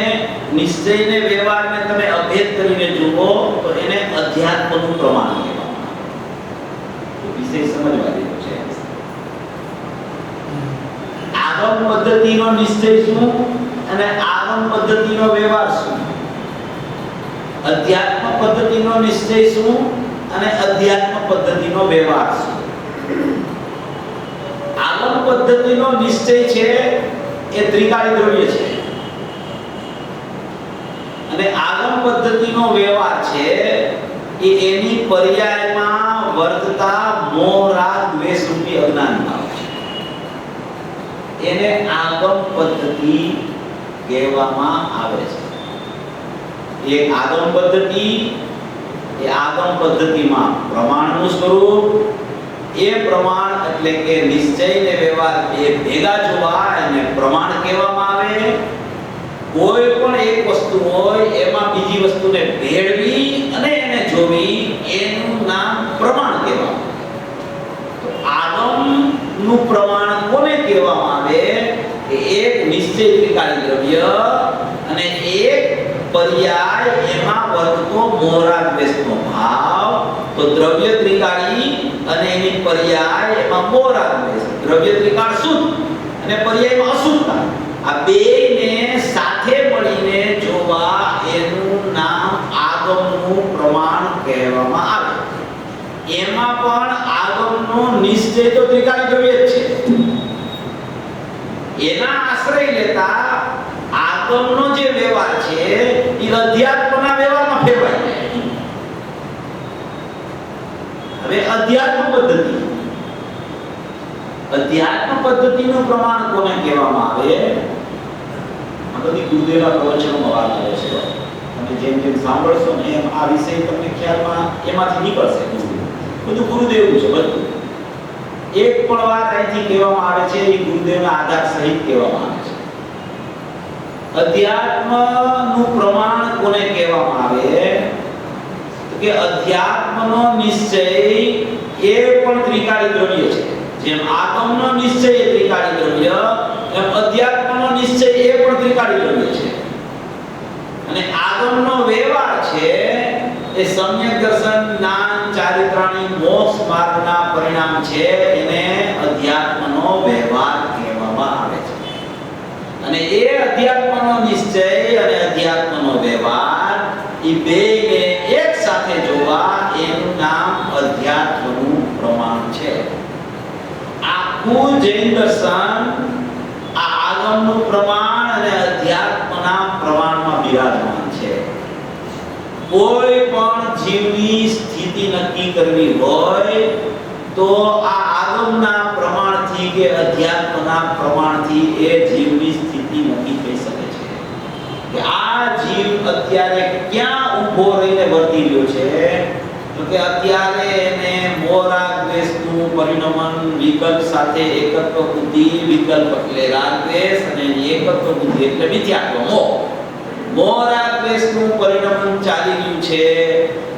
નિશ્ચયને વ્યવહારને તમે અભેદ કરીને જુઓ તો એને અધ્યાત્મનું પ્રમાણ કહેવામાં આવે. તો વિષય સમજવા જેવો છે. આગમ પદ્ધતિનો નિશ્ચય શું અને આગમ પદ્ધતિનો વ્યવહાર શું? અધ્યાત્મ પદ્ધતિનો નિશ્ચય શું અને અધ્યાત્મ પદ્ધતિનો વ્યવહાર શું? આગમ પદ્ધતિનો નિશ્ચય છે એ ત્રિકાળી દ્રવ્ય છે અને આગમ પદ્ધતિનો વ્યવહાર છે એ એની પર્યાયમાં વર્તતા મોહ રાગ દ્વેષ રૂપી અજ્ઞાન ભાવ છે. એને આગમ પદ્ધતિ કહેવામાં આવે છે. એક આગમ પદ્ધતિ એ આગમ પદ્ધતિમાં પ્રમાણનું સ્વરૂપ, એ પ્રમાણ એટલે કે નિશ્ચય ને વ્યવહાર બે ભેગા જોવા એને પ્રમાણ કહેવામાં આવે. કોઈ પણ એક વસ્તુ હોય એમાં બીજી વસ્તુને ભેળવી અને એને જોવી એનું નામ પ્રમાણ કહેવામાં આવે. તો આગમનું પ્રમાણ કોને કહેવામાં આવે? કે એક નિશ્ચય ત્રિકાળી દ્રવ્ય અને એક પર્યાય એમાં વર્તતો મોહરાગ દ્વેષનો ભાવ. તો દ્રવ્ય ત્રિકાળી અને એની પર્યાય એમાં મોહરાગ દ્વેષ. દ્રવ્ય ત્રિકાળ શુદ્ધ અને પર્યાયમાં અશુદ્ધતા. આ બેને સાથે મળીને જોવા એનું નામ આગમનું પ્રમાણ કહેવામાં આવે. એમાં પણ આગમનો નિશ્ચય તો ત્રિકાળી દ્રવ્ય જ છે. એના આશ્રય લેતા આગમનો જે વ્યવહાર છે એ અધ્યાત્મના વ્યવહારમાં ફેરવાય જાય. હવે અધ્યાત્મ પદ્ધતિ, અધ્યાત્મ પદ્ધતિનું પ્રમાણ કોને કહેવામાં આવે? આ બધી ગુરુદેવના પ્રવચનોમાં વાત આવે છે. તમે જેમ જેમ સાંભળશો ને એમ આ વિષય તમને ખ્યાલમાં એમાંથી નીકળશે. બધું ગુરુદેવનું છે. બધું એક પણ વાત અહીંથી કહેવામાં આવે છે એ ગુરુદેવના આધાર સહિત કહેવામાં આવે છે. અધ્યાત્મનું પ્રમાણ કોને કહેવામાં આવે? તો કે અધ્યાત્મનો નિશ્ચય એ પણ ત્રિકાળી દ્રવ્ય છે. જેમ આગમનો નિશ્ચય એ ત્રિકાળી દ્રવ્ય, એમ અધ્યાત્મનો નિશ્ચય એ પણ ત્રિકાળી દ્રવ્ય છે. અને આગમનો વ્યવહાર છે એ સમ્યક દર્શન, જ્ઞાન, ચારિત્રાણી, મોક્ષ માર્ગના પરિણામ છે. એને અધ્યાત્મનો વ્યવહાર કહેવામાં આવે છે. અને એ અધ્યાત્મનો નિશ્ચય અને અધ્યાત્મનો વ્યવહાર એ બેને એક સાથે જોવા એનું નામ અધ્યાત્મનું પ્રમાણ છે. આખું જૈન દર્શન આ આગમનું પ્રમાણ અને અધ્યાત્મના પ્રમાણમાં બિરાજમાન છે. કોઈ પણ જીવની સ્થિતિ નક્કી કરવી હોય તો આ આગમના પ્રમાણથી કે અધ્યાત્મના પ્રમાણથી એ જીવની સ્થિતિ નક્કી થઈ શકે છે કે આ જીવ અત્યારે ક્યાં ઊભો રહીને વર્તી રહ્યો છે. તો કે અત્યારે એને મોહરાગ દ્વેષનું પરિણમન વિકલ્પ સાથે એકત્વ બુદ્ધિ, વિકલ્પ એટલે રાગ દ્વેષ અને એકત્વ બુદ્ધિ એટલે મિથ્યાત્વ મોહ. મોહરાગ દ્વેષનું પરિણમન ચાલી રહ્યું છે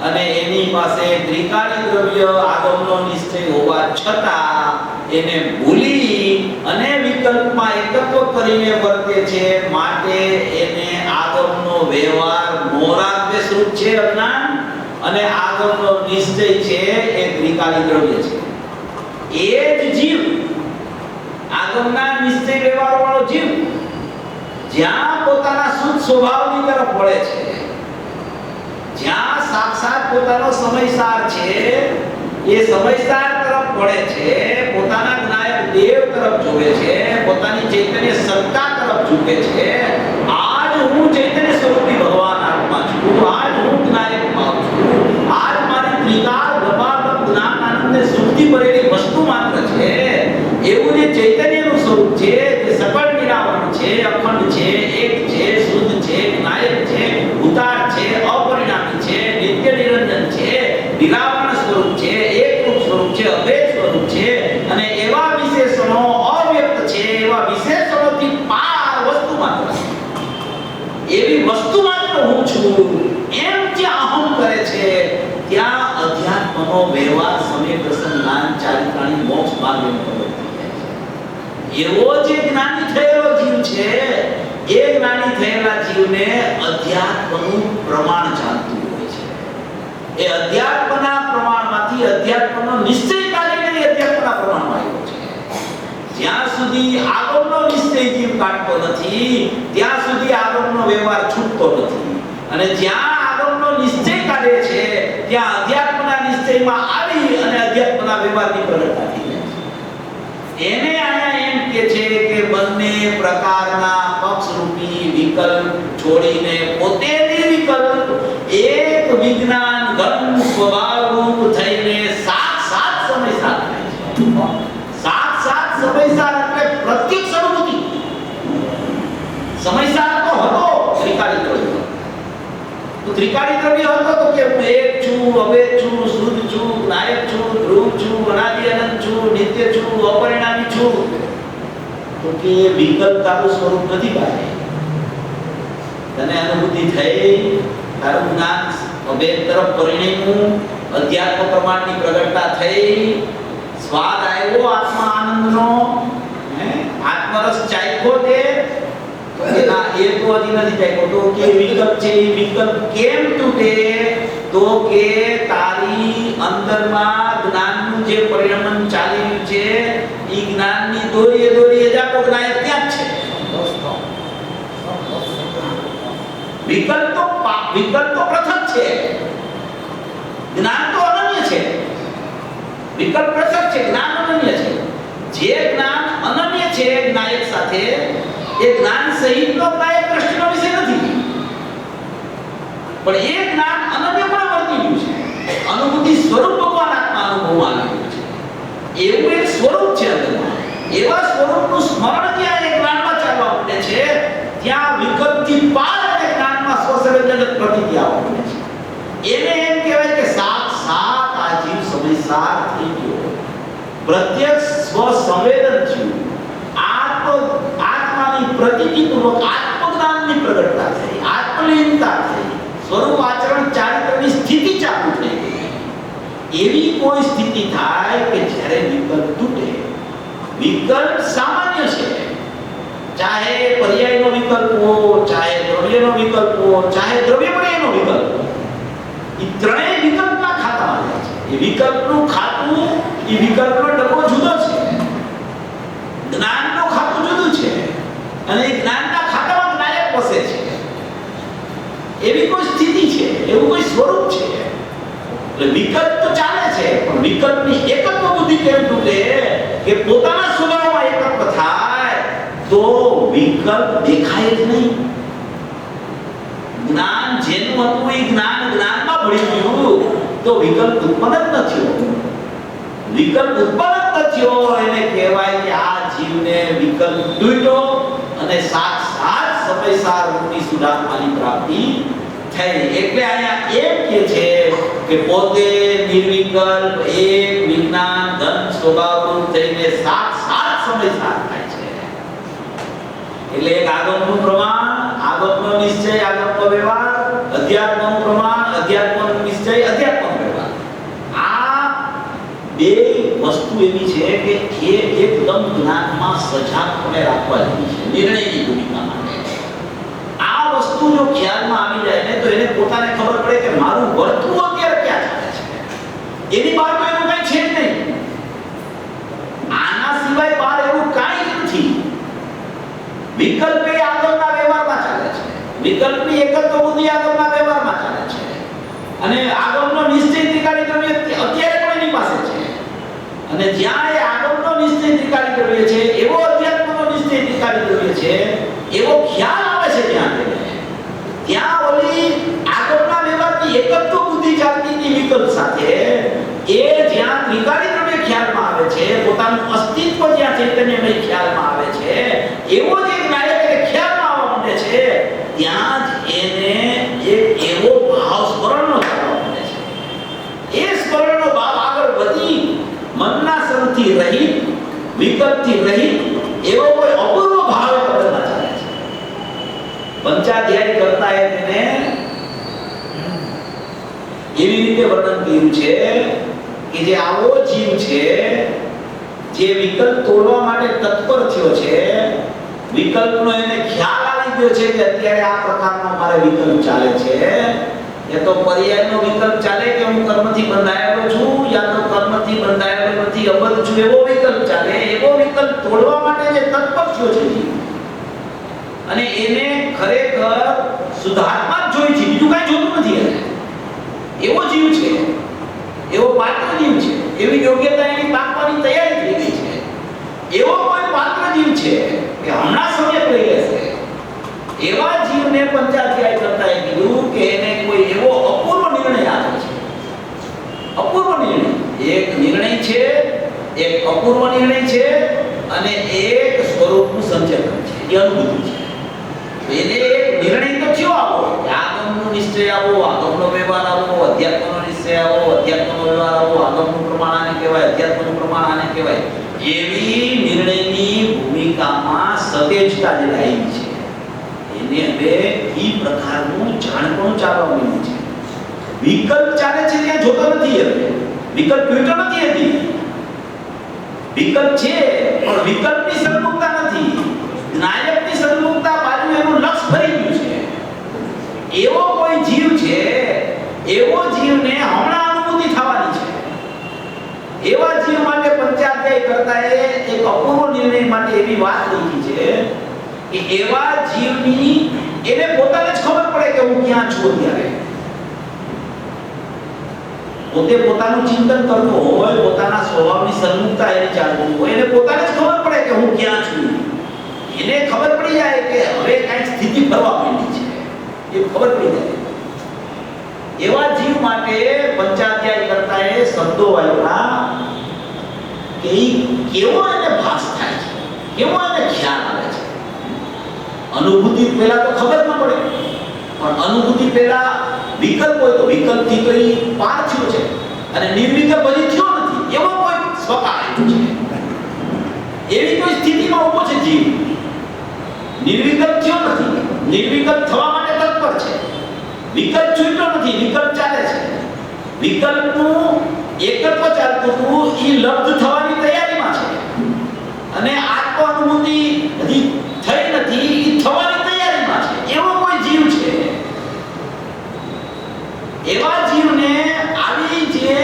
અને એની પાસે ત્રિકાળી દ્રવ્ય આગમનો નિશ્ચય હોવા છતાં એને ભૂલી અને વિકલ્પમાં એકત્વ કરીને વર્તે છે. માટે એને આગમનો વ્યવહાર મોહરાગ દ્વેષ રૂપ છે અજ્ઞાન, અને આગમનો નિશ્ચય છે એ ત્રિકાળી દ્રવ્ય છે. એ જ જીવ આગમના નિશ્ચય વ્યવહાર વાળો જીવ જ્યાં પોતાના શુદ્ધ સ્વભાવની તરફ વળે છે જ્યાં સાક્ષાત પોતાનો સમયસાર છે એ સમયસાર તરફ વળે છે, પોતાના જ્ઞાયક દેવ તરફ જોવે છે, પોતાની ચૈતન્ય સત્તા તરફ ઝૂકે છે. આજ હું ચૈતન્ય સ્વરૂપી ભગવાન આત્મા છું, આજ હું જ્ઞાયક ભાવ છું, આજ મારી ત્રિકાળ પ્રભાવ જ્ઞાન આનંદને સુખથી ભરેલી વસ્તુ માત્ર છે. એવું જે ચૈતન્યનું સ્વરૂપ છે, જે સકળ નિરાવરણ છે, અખંડ છે, એક છે, શુદ્ધ છે, જ્ઞાયક છે, ઉતાર છે, અપરિણામી છે, નિત્ય નિરંજન છે, નિરાવરણ સ્વરૂપ છે, એકરૂપ સ્વરૂપ છે, અભેદ સ્વરૂપ છે, અને એવા વિશેષણો અવ્યક્ત છે, એવા વિશેષણોથી પાર વસ્તુ માત્ર છે. એવી વસ્તુ માત્ર હું છું એમ જે અહમ કરે છે, ત્યાં અધ્યાત્મનો વ્યવહાર સમય પ્રસંગ જ્ઞાન ચારિત્રાણી મોક્ષ માર્ગે પ્રવૃત્તિ થાય છે. એવો જે જ્ઞાની થયેલો જીવ છે, એ જ્ઞાની થયેલા જીવને અધ્યાત્મનું પ્રમાણ જાણતું હોય છે. એ અધ્યાત્મના પ્રમાણમાંથી અધ્યાત્મનો નિશ્ચય કાઢીને અધ્યાત્મના પ્રમાણમાં આવ્યો છે. જ્યાં સુધી આગળનો નિશ્ચય જીવ કાઢતો નથી, ત્યાં સુધી આગળનો વ્યવહાર છૂટતો નથી. અને જ્યાં આગળનો નિશ્ચય કાઢે છે, ત્યાં અધ્યાત્મના નિશ્ચયમાં આવી અને અધ્યાત્મના વ્યવહારની પ્રગટતા થઈ જાય છે. એને આયા એમ કે છે કે બંને પ્રકારના પક્ષરૂપી વિકલ્પ છોડીને પોતે નિર્વિકલ્પ એક વિજ્ઞાન ઘન સ્વભાવરૂપ થઈને સાક્ષાત સમયસાર થાય છે. સાક્ષાત સમયસાર એટલે પ્રત્યક્ષ અનુભૂતિ. સમયસાર તો હતો ત્રિકાળી દ્રવ્ય, તો ત્રિકાળી દ્રવ્ય હતો તો કે હું એક છું, અભેદ છું, શુદ્ધ છું, જ્ઞાયક છું, ધ્રુવ છું, અનાદિ અનંત છું, નિત્ય છું, અપરિણામી છું. તો કે વિકલ્પતાનું સ્વરૂપ નથી ભાઈ. તને અનુભૂતિ થઈ, તારું જ્ઞાન અભેદ તરફ પરિણમ્યું, અધ્યાત્મ પ્રમાણની પ્રગટતા થઈ, સ્વાદ આવ્યો આત્મા આનંદનો, આત્મરસ ચાખ્યો તે ના એ તો હજી નથી ચાખ્યો. તો કે વિકલ્પ છે, એ વિકલ્પ કેમ તૂટે? તો કે તારી અંદરમાં જ્ઞાનનું જે પરિણમન ચાલી રહ્યું છે, એ જ્ઞાનની દોરીએ જાતો જ્ઞાયક ત્યાં જ છે. વિકલ્પ તો પૃથક છે, જ્ઞાન તો અનન્ય છે. વિકલ્પ પૃથક છે, જ્ઞાન અનન્ય છે. જે જ્ઞાન અનન્ય છે જ્ઞાયક સાથે, એ જ્ઞાન સહિતનો જ્ઞાયક દ્રષ્ટિનો વિષય નથી, પણ એ જ્ઞાન અનન્ય પણ વર્તી રહ્યું છે. અનુભૂતિ સ્વરૂપ ભગવાન આત્મા અનુભવમાં આવી રહ્યું છે. એવું એક સ્વરૂપ છે અંદરમાં. એવા સ્વરૂપનું સ્મરણ જ્યાં એ જ્ઞાનમાં ચાલવા માંડે છે, ત્યાં વિકલ્પથી પાર અને જ્ઞાનમાં સ્વસંવેદનક પ્રતિક્રિયા આવવા માંડે છે. એને એમ કહેવાય કે સાક્ષાત આ જીવ સમયસાર થઈ ગયો, પ્રત્યક્ષ સ્વસંવેદન થયું, આત્માની પ્રતીતિપૂર્વક આત્મજ્ઞાનની પ્રગટતા થઈ, આત્મલીનતા થઈ, સ્વરૂપ આચરણ ચારિત્રની સ્થિતિ ચાલુ થઈ ગઈ. એવી કોઈ સ્થિતિ થાય કે જ્યારે વિકલ્પ તૂટે. વિકલ્પ સામાન્ય છે, ચાહે પર્યાયનો વિકલ્પ હો, ચાહે દ્રવ્યનો વિકલ્પ હો, ચાહે દ્રવ્યપર્યાયનો વિકલ્પ હો, એ ત્રણેય વિકલ્પના ખાતામાં જાય છે. એ વિકલ્પનું ખાતું, એ વિકલ્પનો ડબ્બો જુદો છે, જ્ઞાનનું ખાતું જુદું છે, અને એ જ્ઞાનના ખાતામાં જ્ઞાયક વસે છે. એવી કોઈ સ્થિતિ છે, એવું કોઈ સ્વરૂપ છે. એટલે વિકલ્પ તો ચાલે છે, પણ વિકલ્પની એકત્વ બુદ્ધિ કેમ તૂટે કે પોતાના સ્વભાવમાં એકત્વ થાય તો વિકલ્પ દેખાય જ નહીં. જ્ઞાન જેનું હતું એ જ્ઞાનમાં ભળી ગયું તો વિકલ્પ ઉત્પન્ન જ ન થયો. વિકલ્પ ઉત્પન્ન ન થયો એને કહેવાય કે આ જીવને વિકલ્પ તૂટ્યો અને સાક્ષાત સમયસાર રૂપી સુધાત્માની પ્રાપ્તિ થઈ. એટલે અહીંયા એમ કહે છે કે પોતે નિર્વિકલ્પ એક વિજ્ઞાન ધન સ્વભાવરૂપ થઈને સાક્ષાત સમયસાર થાય છે. એટલે એક આગમનું પ્રમાણ, આગમનો નિશ્ચય, આગમનો વ્યવહાર, અધ્યાત્મનું પ્રમાણ, અધ્યાત્મનો નિશ્ચય, અધ્યાત્મનો વ્યવહાર. આ બે વસ્તુ એવી છે કે એ એકદમ જ્ઞાનમાં સજાગપણે રાખવા જેવી છે, નિર્ણયની ભૂમિકા માટે. આ વસ્તુ જો ખ્યાલમાં આવી જાય ને તો એને પોતાને ખબર પડે કે મારું વર્તવું અત્યારે ક્યાં ચાલે છે. એની બહાર તો એનું કંઈ છે જ નહીં. આના સિવાય બહાર એવું કાંઈ જ નથી. વિકલ્પ એ આગળના વ્યવહારમાં ચાલે છે, વિકલ્પની એકત્વ બુદ્ધિ આગળના વ્યવહારમાં ચાલે છે, અને આગમનો નિશ્ચય ત્રિકાળી દ્રવ્ય અત્યારે પણ એની પાસે છે, અને જ્યાં એ આગમનો નિશ્ચય ત્રિકાળી દ્રવ્ય છે, એવો અધ્યાત્મનો નિશ્ચય ત્રિકાળી દ્રવ્ય છે, એવો ખ્યાલ આવે છે ત્યાં ઓલી આગમના વ્યવહારની એકત્વ બુદ્ધિ ચાલતીની વિકલ્પ સાથે એ જ્યાં ત્રિકાળી દ્રવ્ય ખ્યાલમાં આવે છે, પોતાનું અસ્તિત્વ જ્યાં ચૈતન્યમય ખ્યાલમાં આવે છે, એવો જે નાયક એ ખ્યાલમાં આવવા માંડે છે, ત્યાં જ એને એક એવો ભાવ સ્મરણનો થવા માંડે છે. એ સ્મરણનો ભાવ આગળ વધી મનના સંગથી રહિત, વિકલ્પથી રહિત એવો કોઈ અપૂર્વ ભાવ બદલવા ચાલે છે. પંચાધ્યાય કરતા એ તેને એવી રીતે વર્ણન કર્યું છે કે જે આવો જીવ છે, જે વિકલ્પ તોડવા માટે તત્પર થયો છે, વિકલ્પનો એને ખ્યાલ આવી ગયો છે કે અત્યારે આ પ્રકારનો મારે વિકલ્પ ચાલે છે, એ તો પર્યાયનો વિકલ્પ ચાલે કે હું કર્મથી બંધાયેલો છું યા તો કર્મથી બંધાયેલો નથી, અબદ્ધ છું, એવો વિકલ્પ ચાલે. એવો વિકલ્પ તોડવા માટે જે તત્પર થયો છે અને એને ખરેખર સુધારવા જ જોઈ છે, બીજું કાંઈ જોતું નથી. એને એવો જીવ છે, એવો પાત્ર જીવ છે, એવી યોગ્યતા એની પામવાની તૈયારી થઈ ગઈ છે, એવો કોઈ પાત્ર જીવ છે કે હમણાં સમય લઈ લેશે, એવા જીવને પંચાધ્યાય કરતા કીધું કે એને કોઈ એવો અપૂર્વ નિર્ણય આવે છે. અપૂર્વ નિર્ણય, એક નિર્ણય છે, એક અપૂર્વ નિર્ણય છે, અને એક સ્વરૂપનું સંચેતન છે, એ અનુભૂતિ છે. એને એક નિર્ણય તો થયો આવો, આગમનો નિશ્ચય આવો, આગમનો વ્યવહાર આવો, અધ્યાત્મનો નિશ્ચય આવો, અધ્યાત્મનો વ્યવહાર આવો, આગમનું પ્રમાણ આને કહેવાય, અધ્યાત્મનું પ્રમાણ આને કહેવાય, એવી નિર્ણયની ભૂમિકામાં સતેજતા જે આવી છે, એને હવે એ પ્રકારનું જાણપણું ચાલવા માંડ્યું છે. વિકલ્પ ચાલે છે ત્યાં જોતો નથી, હવે વિકલ્પ જોતો નથી, હતી વિકલ્પ છે પણ વિકલ્પની સન્મુખતા નથી, નાયકની સન્મુખતા બાજુ એનું લક્ષ ભરી ગયું છે. એવો કોઈ જીવ છે, એવો જીવને હમણાં અનુભૂતિ થવાની છે. એવા જીવ માટે પંચાધ્યાય કરતા એક અપૂર્વ નિર્ણય માટે એવી વાત લખી છે કે એવા જીવની એને પોતાને જ ખબર પડે કે હું ક્યાં છું. ત્યારે પોતે પોતાનું ચિંતન કરતો હોય, પોતાના સ્વભાવની સન્મુખતા એની ચાલતી હોય, એને પોતાને જ ખબર પડે કે હું ક્યાં છું. એને ખબર પડી જાય કે હવે કઈ સ્થિતિ ફરવા માંડી છે, એ ખબર પડી જાય. એવા જીવ માટે પંચાધ્યાય કરતા એ શબ્દો આપ્યા કે કેવો એને ભાસ થાય છે, કેવો એને ખ્યાલ આવે છે. અનુભૂતિ પહેલા તો ખબર ન પડે, પણ અનુભૂતિ પહેલા વિકલ્પ હોય તો વિકલ્પથી તો એ પાર થયો છે, અને નિર્વિકલ્પ હજી થયો નથી, એવો કોઈ સ્વકાય છે. એવી કોઈ સ્થિતિમાં ઊભો છે જીવ, નિર્વિકલ્પ થયો નથી, નિર્વિકલ્પ થવા માટે તત્પર છે, વિકલ્પ છૂટ્યો નથી, વિકલ્પ ચાલે છે. વિકલ્પનું એકત્વ ચાલતું હતું, એ લબ્ધ થવાની તૈયારીમાં છે, અને આત્મ અનુભૂતિ હજી થઈ નથી, એ થવાની તૈયારીમાં છે. એવો કોઈ જીવ છે. એવા જીવને આવી જે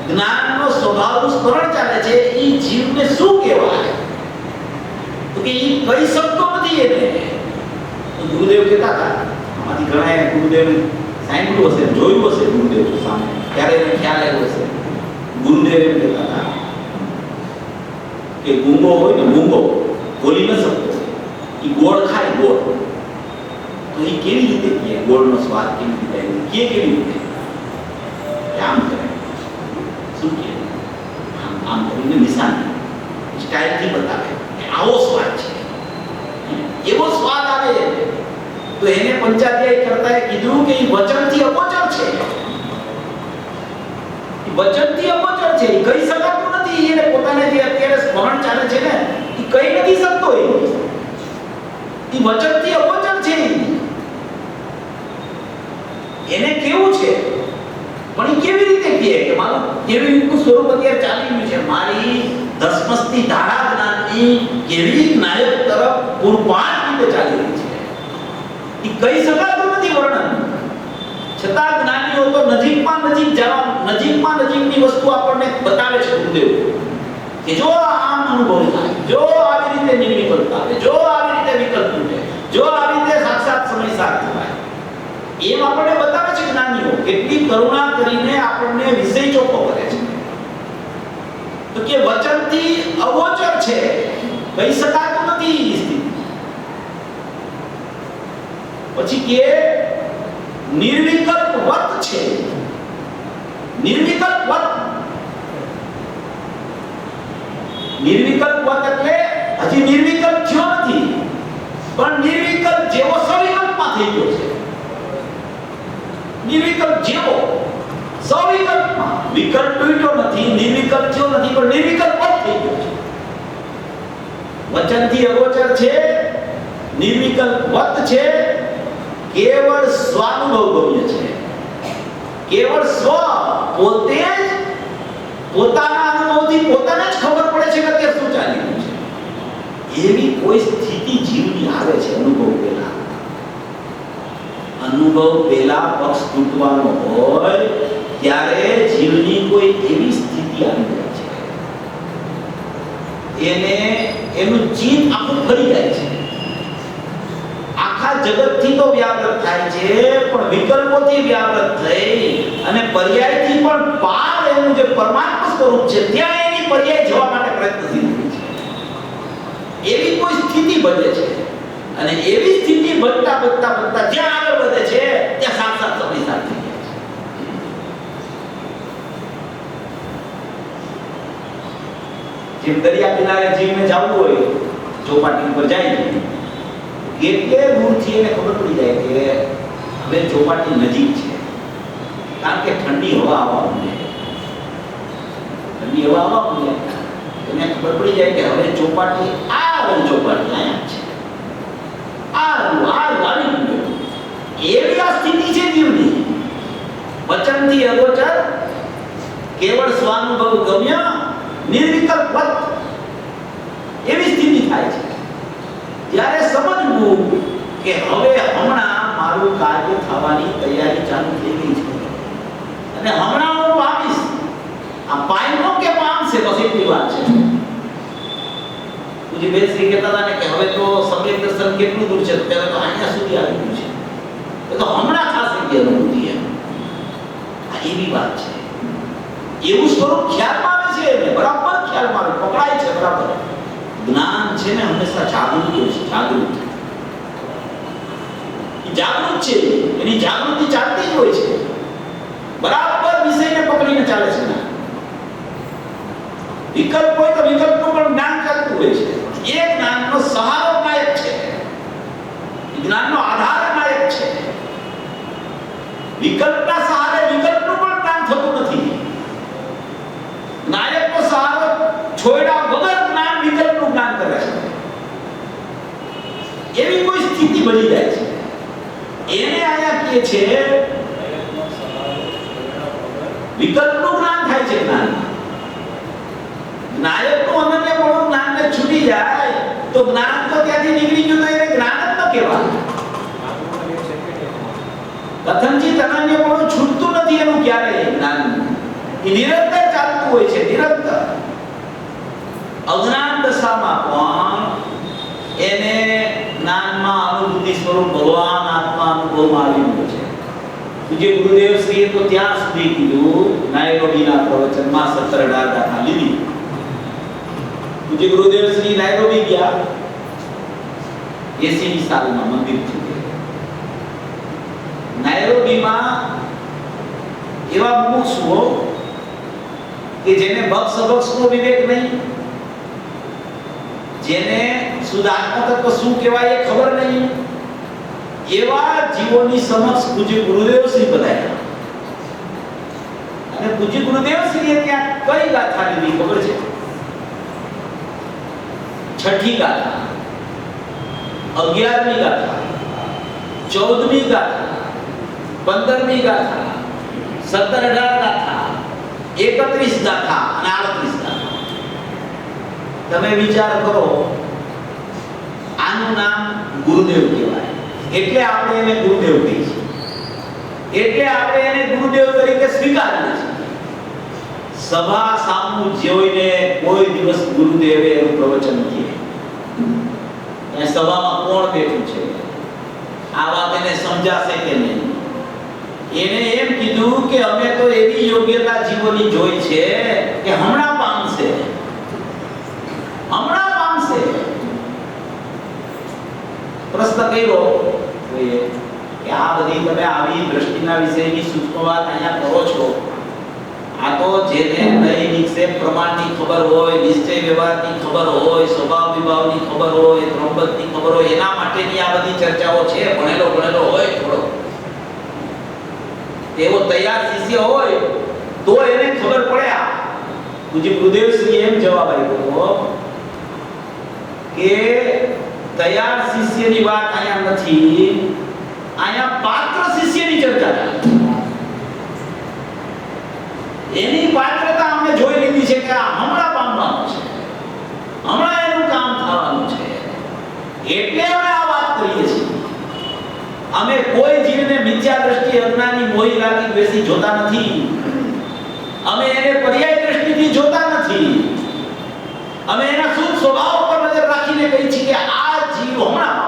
જ્ઞાનનો સ્વભાવનું સ્મરણ ચાલે છે, એ જીવને શું કહેવાય? તો કે એ કહી શકતો નથી. એને ગુરુદેવ કહેતા હતા, આમાંથી ઘણા ગુરુદેવ સાંભળ્યું હશે, જોયું હશે ગુરુદેવ સામે, ત્યારે એને ખ્યાલ આવ્યો હશે. ગુરુદેવ એમ કહેતા હતા કે ગુંગો હોય ને, ગુંગો બોલી ન શકતો, એ ગોળ ખાય, ગોળ તો એ કેવી રીતે કહે, ગોળનો સ્વાદ કેવી રીતે આવ્યો, કેવી રીતે આમ કરે, શું કહે, આમ કરીને નિશાન સ્ટાઇલથી બતાવે કે આવો સ્વાદ છે, એવો સ્વાદ આવે. તો એને પંચાધ્યાય કરતા કીધું કે એ વચનથી અગોચર છે, એ વચનથી અગોચર છે, એ કહી શકાતું નથી. એને પોતાને જે અત્યારે સ્મરણ ચાલે છે ને, એ કહી નથી શકતો, એ વચનથી અગોચર છે. એને કેવું છે, પણ એ કેવી રીતે કહે કે મારું કેવી રીતનું સ્વરૂપ અત્યારે ચાલી રહ્યું છે, મારી ધસમસતી ધારા જ્ઞાનની કેવી નાયક તરફ પૂર્વાંત રીતે ચાલી રહી છે, એ કહી શકાતું નથી વર્ણન. છતાં જ્ઞાનીઓ તો નજીકમાં નજીક જવા, નજીકમાં નજીકની વસ્તુ આપણને બતાવે છે ગુરુદેવ, કે જો આમ અનુભવ થાય, જો આવી રીતે નિર્વિકલ્પ આવે, જો આવી રીતે વિકલ્પ તૂટે, જો આવી રીતે સાક્ષાત સમય સાથ થાય, એમ આપણને બતાવે છે જ્ઞાનીઓ કેટલી કરુણા કરીને આપણને વિષય ચોખ્ખો કરે છે. તો કે વચનથી અગોચર છે, કહી શકાતું નથી સ્થિતિ. પછી કે નિર્વિકલ્પ વત છે. નિર્વિકલ્પ વત, નિર્વિકલ્પ વત એટલે હજી નિર્વિકલ્પ થયો નથી, પણ નિર્વિકલ્પ જેવો સવિકલ્પમાં થઈ ગયો છે. નિર્વિકલ્પ જેવો સવિકલ્પમાં, વિકલ્પ તૂટ્યો નથી, નિર્વિકલ્પ થયો નથી, પણ નિર્વિકલ્પ વત થઈ ગયો છે. વચનથી અગોચર છે, નિર્વિકલ્પ વત છે, કેવળ સ્વાનુભવગમ્ય છે. કેવળ સ્વ, પોતે જ પોતાના અનુભવથી પોતાને જ ખબર પડે છે કે અત્યારે શું ચાલી રહ્યું છે. એવી કોઈ સ્થિતિ જીવની આવે છે અનુભવ પહેલા. અનુભવ પહેલા પક્ષ તૂટવાનો હોય ત્યારે જીવની કોઈ એવી સ્થિતિ આવી જાય છે, એને એનું ચિત્ત આખું ફરી જાય છે. આખા જગતથી તો વ્યાવૃત થાય છે, પણ વિકલ્પોથી વ્યાવૃત થઈ અને પર્યાયથી પણ પાર એનું જે પરમાત્મા સ્વરૂપ છે ત્યાં એની પર્યાય જવા માટે પ્રયત્નશીલ હોય છે. એવી કોઈ સ્થિતિ બને છે અને એવી સ્થિતિ બનતા બનતા બનતા જ્યાં આગળ વધે છે ત્યાં સાક્ષાત સમય સાથે થઈ જાય છે. જેમ દરિયા કિનારે જીવને જવું હોય, ચોપાટી ઉપર જાય એટલે દૂરથી એને ખબર પડી જાય કે હવે ચોપાટી નજીક છે, કારણ કે ઠંડી હવા આવવા માંડે. ઠંડી હવા આવવા માંડે એને ખબર પડી જાય કે હવે ચોપાટી ચોપાટી અહીંયા છે, આવી એવી આ સ્થિતિ છે જીવની. વચનથી અગોચર, કેવળ સ્વાનુભવ ગમ્ય, નિર્વિકલ્પ વત, એવી સ્થિતિ થાય છે. ત્યારે સમજવું કે હવે હમણાં મારું કાર્ય થવાની તૈયારી ચાલુ થઈ ગઈ છે અને હમણાં હું પામીશ. આ પામ્યો કે પામશે બસ એટલી વાત છે. પૂજ્ય બેન શ્રી કહેતા હતા ને કે હવે તો સમ્યક દર્શન કેટલું દૂર છે, તો ત્યારે તો અહીંયા સુધી આવી ગયું છે, તો હમણાં થશે કે અનુભૂતિ. આ એવી વાત છે. એવું સ્વરૂપ ખ્યાલમાં આવે છે, એને બરાબર ખ્યાલમાં આવે, પકડાય છે બરાબર. જ્ઞાન છે ને હંમેશા જાગૃત હોય છે. જાગૃત છે, એની જાગૃતિ ચાલતી જ હોય છે, બરાબર વિષયને પકડીને ચાલે છે. વિકલ્પ હોય તો વિકલ્પનું પણ જ્ઞાન ચાલતું હોય છે. એ જ્ઞાનનો સહારો નાયક છે, જ્ઞાનનો આધાર નાયક છે. વિકલ્પના સહારે વિકલ્પનું પણ જ્ઞાન થતું નથી. નાયકનો સહારો છોડ્યા વગર જ્ઞાન વિકલ્પનું જ્ઞાન કરે છે. એવી કોઈ સ્થિતિ બની જાય છે. એને આયા કહે છે વિકલ્પનું જ્ઞાન થાય છે. નાયકનું અનન્યપણું જ્ઞાનને છૂટી જાય તો જ્ઞાન તો ત્યાંથી નીકળી ગયું, તો એને જ્ઞાન જ ન કહેવાય. કથનચિત અનન્યપણું છૂટતું નથી એનું ક્યારેય જ્ઞાન. એ નિરંતર ચાલતું હોય છે, નિરંતર. અજ્ઞાન દશામાં પણ એને જ્ઞાનમાં અનુભૂતિ સ્વરૂપ ભગવાન આત્મા અનુભવમાં આવી ગયો છે. પૂજ્ય ગુરુદેવ શ્રીએ તો ત્યાં સુધી કીધું, નાયરોબીના પ્રવચનમાં 17-18 ગાથા લીધી. પૂજ્ય ગુરુદેવ શ્રી નાયરોબી ગયા 80ની સાલમાં મંદિર સુધી. નાયરોબીમાં એવા મુમુક્ષુઓ કે જેને બક્ષ વિવેક નહીં, જેને શુદ્ધાત્મ તત્વ શું કહેવાય એ ખબર નહીં, એવા જીવોની સમક્ષ પૂજ્ય ગુરુદેવ શ્રી બધાયા. અને પૂજ્ય ગુરુદેવ શ્રીએ ત્યાં કઈ ગાથા લીધી ખબર છે? 6ઠી ગાથા, 11મી ગાથા, 14મી ગાથા, 15મી ગાથા, 17-18 ગાથા, 31 ગાથા અને 38 ગાથા. તમે વિચાર કરો, આનું નામ ગુરુદેવ કહેવાય, એટલે આપણે એને ગુરુદેવ કહીએ છીએ, એટલે આપણે એને ગુરુદેવ તરીકે સ્વીકારીએ છીએ. સભા સામું જોઈને કોઈ દિવસ ગુરુદેવે એનું પ્રવચન નથી. એ સભામાં કોણ બેઠું છે, આ વાત એને સમજાશે કે નહીં, એને એમ કીધું કે અમે તો એવી યોગ્યતા જીવોની જોઈ છે કે હમણાં પામશે. પ્રશ્ન કર્યો કોઈએ કે આ બધી તમે આવી દ્રષ્ટિના વિષયની સૂક્ષ્મ વાત અહીંયા કરો છો, આ તો જેને નઈ નિક્ષેપ પ્રમાણની ખબર હોય, નિશ્ચય વ્યવહારની ખબર હોય, સ્વભાવ વિભાવની ખબર હોય, ત્રંબકની ખબર હોય, એના માટેની આ બધી ચર્ચાઓ છે. ભણેલો હોય થોડો, એવો તૈયાર શિષ્ય હોય તો એને ખબર પડે. આ પૂજ્ય ગુરુદેવશ્રી એમ જવાબ આપ્યો કે તૈયાર શિષ્યની વાત અહીંયા નથી, અહીંયા પાત્ર શિષ્યની ચર્ચા ચાલે. એની પાત્રતા અમે જોઈ લીધી છે કે આ હમણાં પામવાનું છે, હમણાં એનું કામ થવાનું છે, એટલે અમે આ વાત કરીએ છીએ. અમે કોઈ જીવને મિથ્યા દ્રષ્ટિ અજ્ઞાની મોહી લાગી બેસી જોતા નથી. અમે એને પર્યાય દ્રષ્ટિથી જોતા નથી. અમે એના શુદ્ધ સ્વભાવ પર નજર રાખીને કહી છીએ કે આ જીવ હમણાં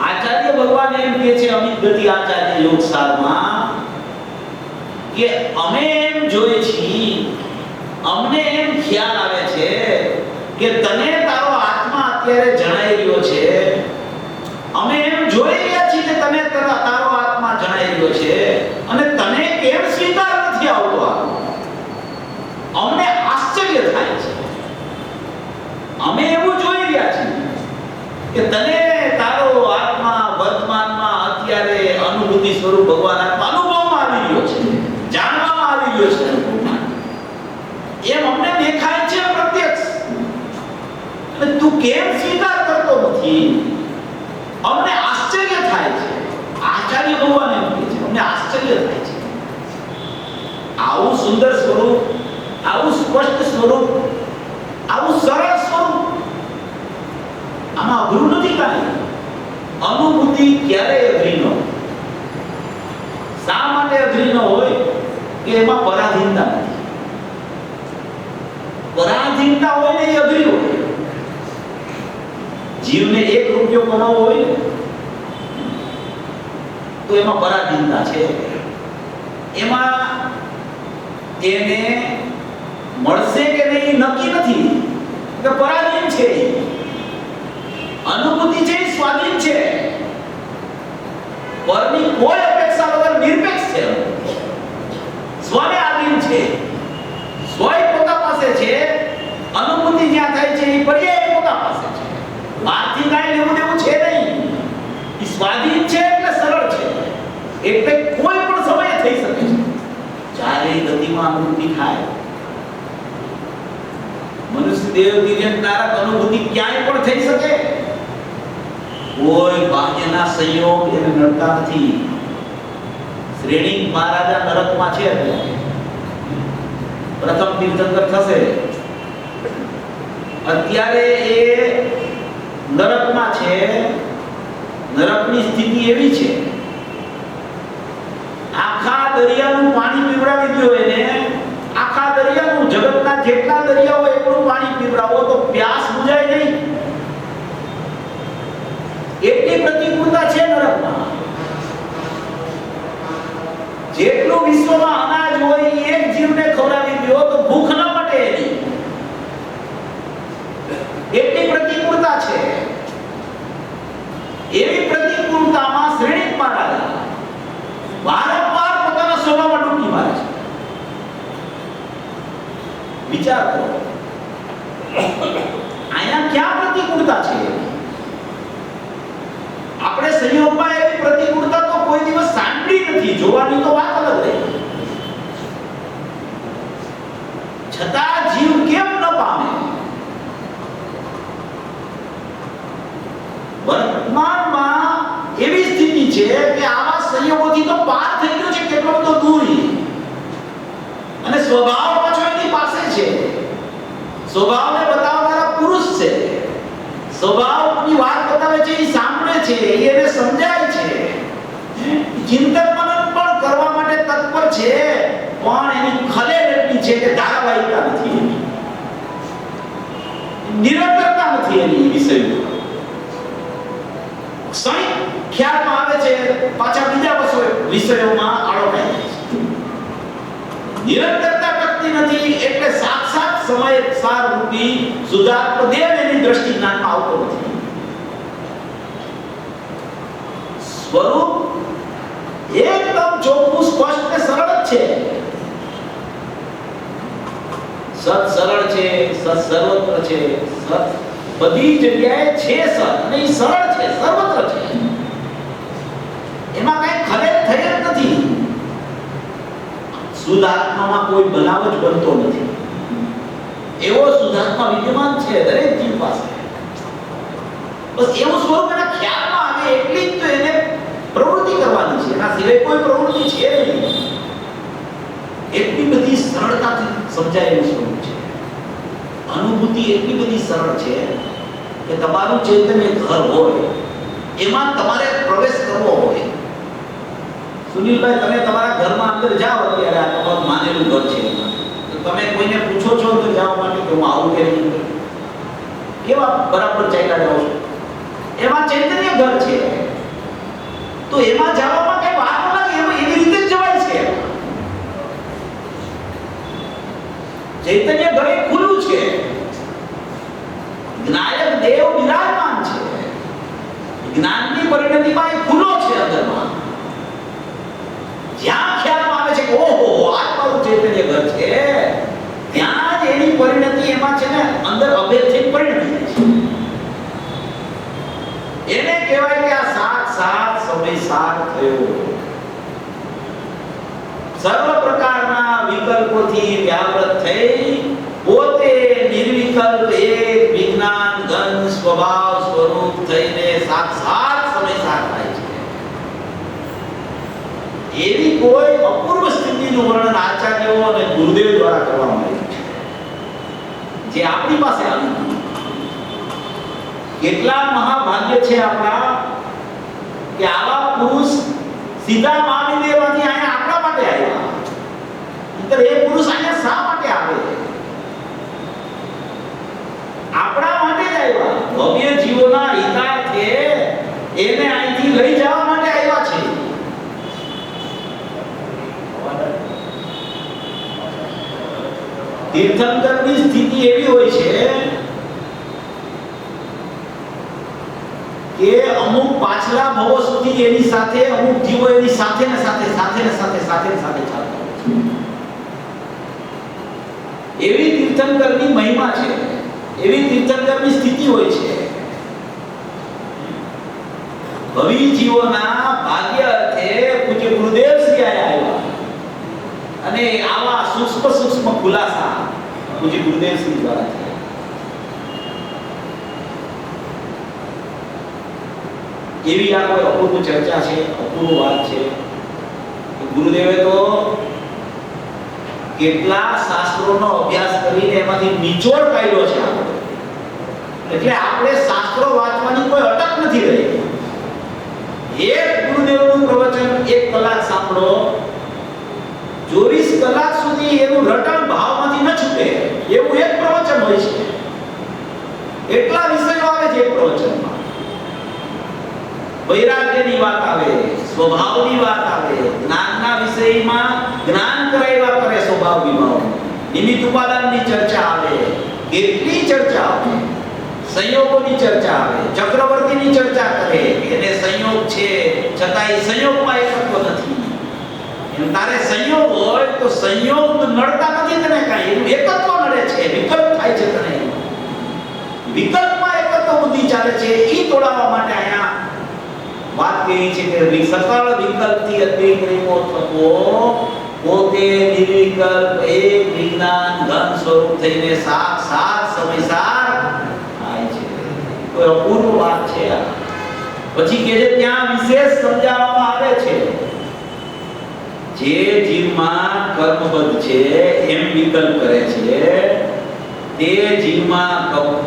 આચાર્ય ભગવાન એમ કહે છે અમિત ગતિ આચાર્ય યોગસારમાં કે અમે એમ જોઈએ છીએ, અમને એમ ખ્યાલ આવે છે કે તને તારો આત્મા અત્યારે જણાઈ રહ્યો છે. અમે એમ જોઈ રહ્યા છીએ કે તને તારો આત્મા જણાઈ રહ્યો છે અને તને કેમ સ્વીકાર નથી આવતો. અમને આશ્ચર્ય થાય છે. અમે એવું જોઈ રહ્યા છીએ કે તને તારો આત્મા વર્તમાનમાં અત્યારે અનુભૂતિ સ્વરૂપ ભગવાન આત્મા અનુભવમાં આવી રહ્યો છે, જાણવામાં આવી રહ્યો છે, એમ અમને દેખાય છે પ્રત્યક્ષ. અને તું કેમ સ્વીકાર કરતો નથી? અમને આશ્ચર્ય થાય છે. આચાર્ય ભગવાન એમ કહે છે અમને આશ્ચર્ય થાય છે. આવું સુંદર સ્વરૂપ, આવું સ્પષ્ટ સ્વરૂપ, આવું સરળ સ્વરૂપ, આમાં અઘરું નથી કાંઈ. અનુભૂતિ ક્યારે અઘરી ન હોય? શા માટે અઘરી ન હોય? કે એમાં પરાધીનતા નથી. પરાધીનતા હોય ને એ અઘરી હોય. જીવને 1 રૂપિયો કમાવો હોય ને તો એમાં પરાધીનતા છે. એમાં એને મળશે કે નહીં નક્કી નથી, કે પરાધીન છે. અનુભૂતિ છે સ્વાધીન છે, પરની કોઈ અપેક્ષા વગર નિરપેક્ષ છે, સ્વને આધીન છે. સ્વય પોતા પાસે છે, અનુભૂતિ જ્યાં થાય છે એ પર્યાય પોતા પાસે છે. બહારથી કાંઈ લેવું દેવું છે નહીં. એ સ્વાધીન છે એટલે સરળ છે, એટલે કોઈ પણ સમયે થઈ શકે છે. ચારે ગતિમાં અનુભૂતિ થાય. મનુષ્ય દેવની જેમ તારક અનુભૂતિ ક્યાંય પણ થઈ શકે. કોઈ બાહ્યના સંયોગ એને નડતા નથી. શ્રેણી મહારાજા નરકમાં છે, પ્રથમ તીર્થંકર થશે, અત્યારે એ નરકમાં છે. નરકની સ્થિતિ એવી છે, આખા દરિયાનું પાણી પીવડાવી દો એને, આખા દરિયાનું, જગતના જેટલા દરિયાઓ એટલું પાણી પીવડાવો તો પ્યાસ બુજાય નહીં. એટલી પ્રતિકૂળતા છે નરકમાં. જેટલું વિશ્વમાં અનાજ હોય એક જીવને ખવડાવી દો તો ભૂખ ન મટે એની. એટલી પ્રતિકૂળતા છે. એવી પ્રતિકૂળતામાં શ્રેણીક મહારાજ વારંવાર પોતાના સ્વભાવમાં ડૂબકી મારે છે. વિચાર કરો, અહીંયા ક્યાં પ્રતિકૂળતા છે? આપણે સંયોગમાં એવી પ્રતિકૂળતા તો કોઈ દિવસ સાંભળી નથી. જોવાની તો વાત અલગ રહી. છતાં જીવ કેમ ન પામે? વર્તમાનમાં એવી સ્થિતિ છે કે આવા સંયોગોથી તો પાર થઈ ગયો છે કેટલો બધો દૂરી. અને સ્વભાવ પાછો એની પાસે છે. સ્વભાવને બતાવનારા પુરુષ છે. સ્વભાવની વાત બતાવે છે, એ સાંભળે છે, એને સમજાય છે, ચિંતન મનન પણ કરવા માટે તત્પર છે. પણ એની ખલેલ એટલી છે કે ધારાવાહિકતા નથી એની, નિરંતરતા નથી એની વિષય. ક્ષણિક ખ્યાલમાં આવે છે, પાછા બીજા વિષયોમાં આળોટાઈ જાય છે. નિરંતરતા ટકતી નથી એટલે સાક્ષાત સમય સાર રૂપી શુદ્ધાત્મ દેવ એની દ્રષ્ટિ જ્ઞાનમાં આવતો નથી. સ્વરૂપ એકદમ ચોખ્ખું સ્પષ્ટ ને સરળ જ છે. સત સરળ છે, સત સર્વત્ર છે, સત બધી જગ્યાએ છે સત અને એ સરળ છે, સર્વત્ર છે. એમાં કઈ ખલેલ થઈ જ નથી. શુદ્ધાત્મામાં કોઈ બનાવ જ બનતો નથી. એવો શુદ્ધાત્મા વિદ્યમાન છે દરેક જીવ પાસે. બસ એવું સ્વરૂપ એના ખ્યાલમાં આવે એટલી જ તો એને પ્રવૃત્તિ કરવાની છે. એના સિવાય કોઈ પ્રવૃત્તિ છે નહીં. એટલી બધી સરળતાથી સમજાયેલું સ્વરૂપ છે. અનુભૂતિ એટલી બધી સરળ છે કે તમારું ચૈતન્ય ઘર હોય એમાં તમારે પ્રવેશ કરવો હોય. સુનિલભાઈ, તમે તમારા ઘરમાં અંદર જાઓ ત્યારે આ તમારું માનેલું ઘર છે, તો તમે કોઈને પૂછો છો તો જવા માટે કે હું આવું કે નહીં, કેવા બરાબર ચાલ્યા જાઓ છો. એમાં ચૈતન્ય ઘર છે તો એમાં જવામાં કઈ વાર ન લાગે. એમાં એવી રીતે જ જવાય છે. ચૈતન્ય ઘરે ખુલ્લું છે. જ્ઞાયક દેવ વિરાજમાન છે. જ્ઞાનની પરિણતિમાં એ ખુલ્લો છે. અંદરમાં જ્યાં ખ્યાલમાં આવે છે કે ઓહો આ મારું ચૈતન્ય ઘર છે, ત્યાં જ એની પરિણતિ એમાં છે ને અંદર અભેદથી પરિણમી જાય છે. એને કહેવાય કે આ સાક્ષાત સમય સાર થયો. સર્વ પ્રકારના વિકલ્પોથી વ્યાવૃત થઈ પોતે નિર્વિકલ્પ એક વિજ્ઞાન ઘન સ્વભાવ સ્વરૂપ થઈને સાક્ષાત સમય સાર થાય છે. એવી કોઈ અપૂર્વ સ્થિતિનું વર્ણન આચાર્યો અને ગુરુદેવ દ્વારા કરવામાં આવ્યું છે, જે આપણી પાસે આવ્યું. કેટલા મહાભાગ્ય છે આપણા કે આવા પુરુષ સીધા મહાવિદ્યાલયમાંથી અહીંયા આપણા માટે આવ્યા. નહીંતર એ પુરુષ અહીંયા શા માટે આવે? આપણા માટે જ આવ્યા. ભવ્ય જીવોના હિતાર્થે એને અહીંથી લઈ જવા માટે આવ્યા છે. તીર્થંકરની સ્થિતિ એવી હોય છે કે અમુક પાછલા ભવો સુધી એની સાથે અમુક જીવો એની સાથે ને સાથે ચાલતા હોય છે. એવી તીર્થંકરની મહિમા છે, એવી તીર્થંકરની સ્થિતિ હોય છે. ભવી જીવોના ભાગ્ય અર્થે પૂજ્ય ગુરુદેવ શ્રી આવ્યા અને આવા સૂક્ષ્મ ખુલાસા પૂજ્ય ગુરુદેવ શ્રી દ્વારા થયા. એવી આ કોઈ અપૂર્વ ચર્ચા છે, અપૂર્વ વાત છે. ગુરુદેવે તો કેટલા શાસ્ત્રોનો અભ્યાસ કરીને એમાંથી નિચોડ કાઢ્યો છે. એટલે આપણે શાસ્ત્રો વાંચવાની કોઈ અટક નથી રહી. એક ગુરુદેવનું પ્રવચન 1 કલાક સાંભળો, 24 કલાક સુધી એનું રટણ ભાવમાંથી ન છૂટે એવું એક પ્રવચન હોય છે. એટલા વિષયો આવે છે એક પ્રવચનમાં. વૈરાગ્યની વાત આવે, સ્વભાવની વાત આવે, જ્ઞાનના વિષયમાં જ્ઞાન કરાવ્યા કરે સ્વભાવ વિભાવ, નિમિત્ત ઉપાદાનની ચર્ચા આવે, કેટલી ચર્ચા આવે, સંયોગોની ચર્ચા આવે, ચક્રવર્તીની ચર્ચા કરે. એને સંયોગ છે છતાંય સંયોગમાં એકત્વ નથી. એમ તારે સંયોગ હોય તો સંયોગ નડતા નથી તને કાંઈ, એનું એકત્વ નડે છે, વિકલ્પ થાય છે તને. વિકલ્પમાં એકત્વ બુદ્ધિ ચાલે છે. એ તોડાવવા માટે અહીંયા વાત કરી છે કે સકળ વિકલ્પથી અતિક્રમો થતો પોતે નિર્વિકલ્પ એક વિજ્ઞાન ઘન સ્વરૂપ થઈને સાક્ષાત સમયસાર થાય છે. કોઈ અપૂર્વ વાત છે. પછી કે જે ત્યાં વિશેષ સમજાવવામાં આવે છે, જે જીવમાં કર્મબદ્ધ છે એમ વિકલ્પ કરે છે, તે જીવમાં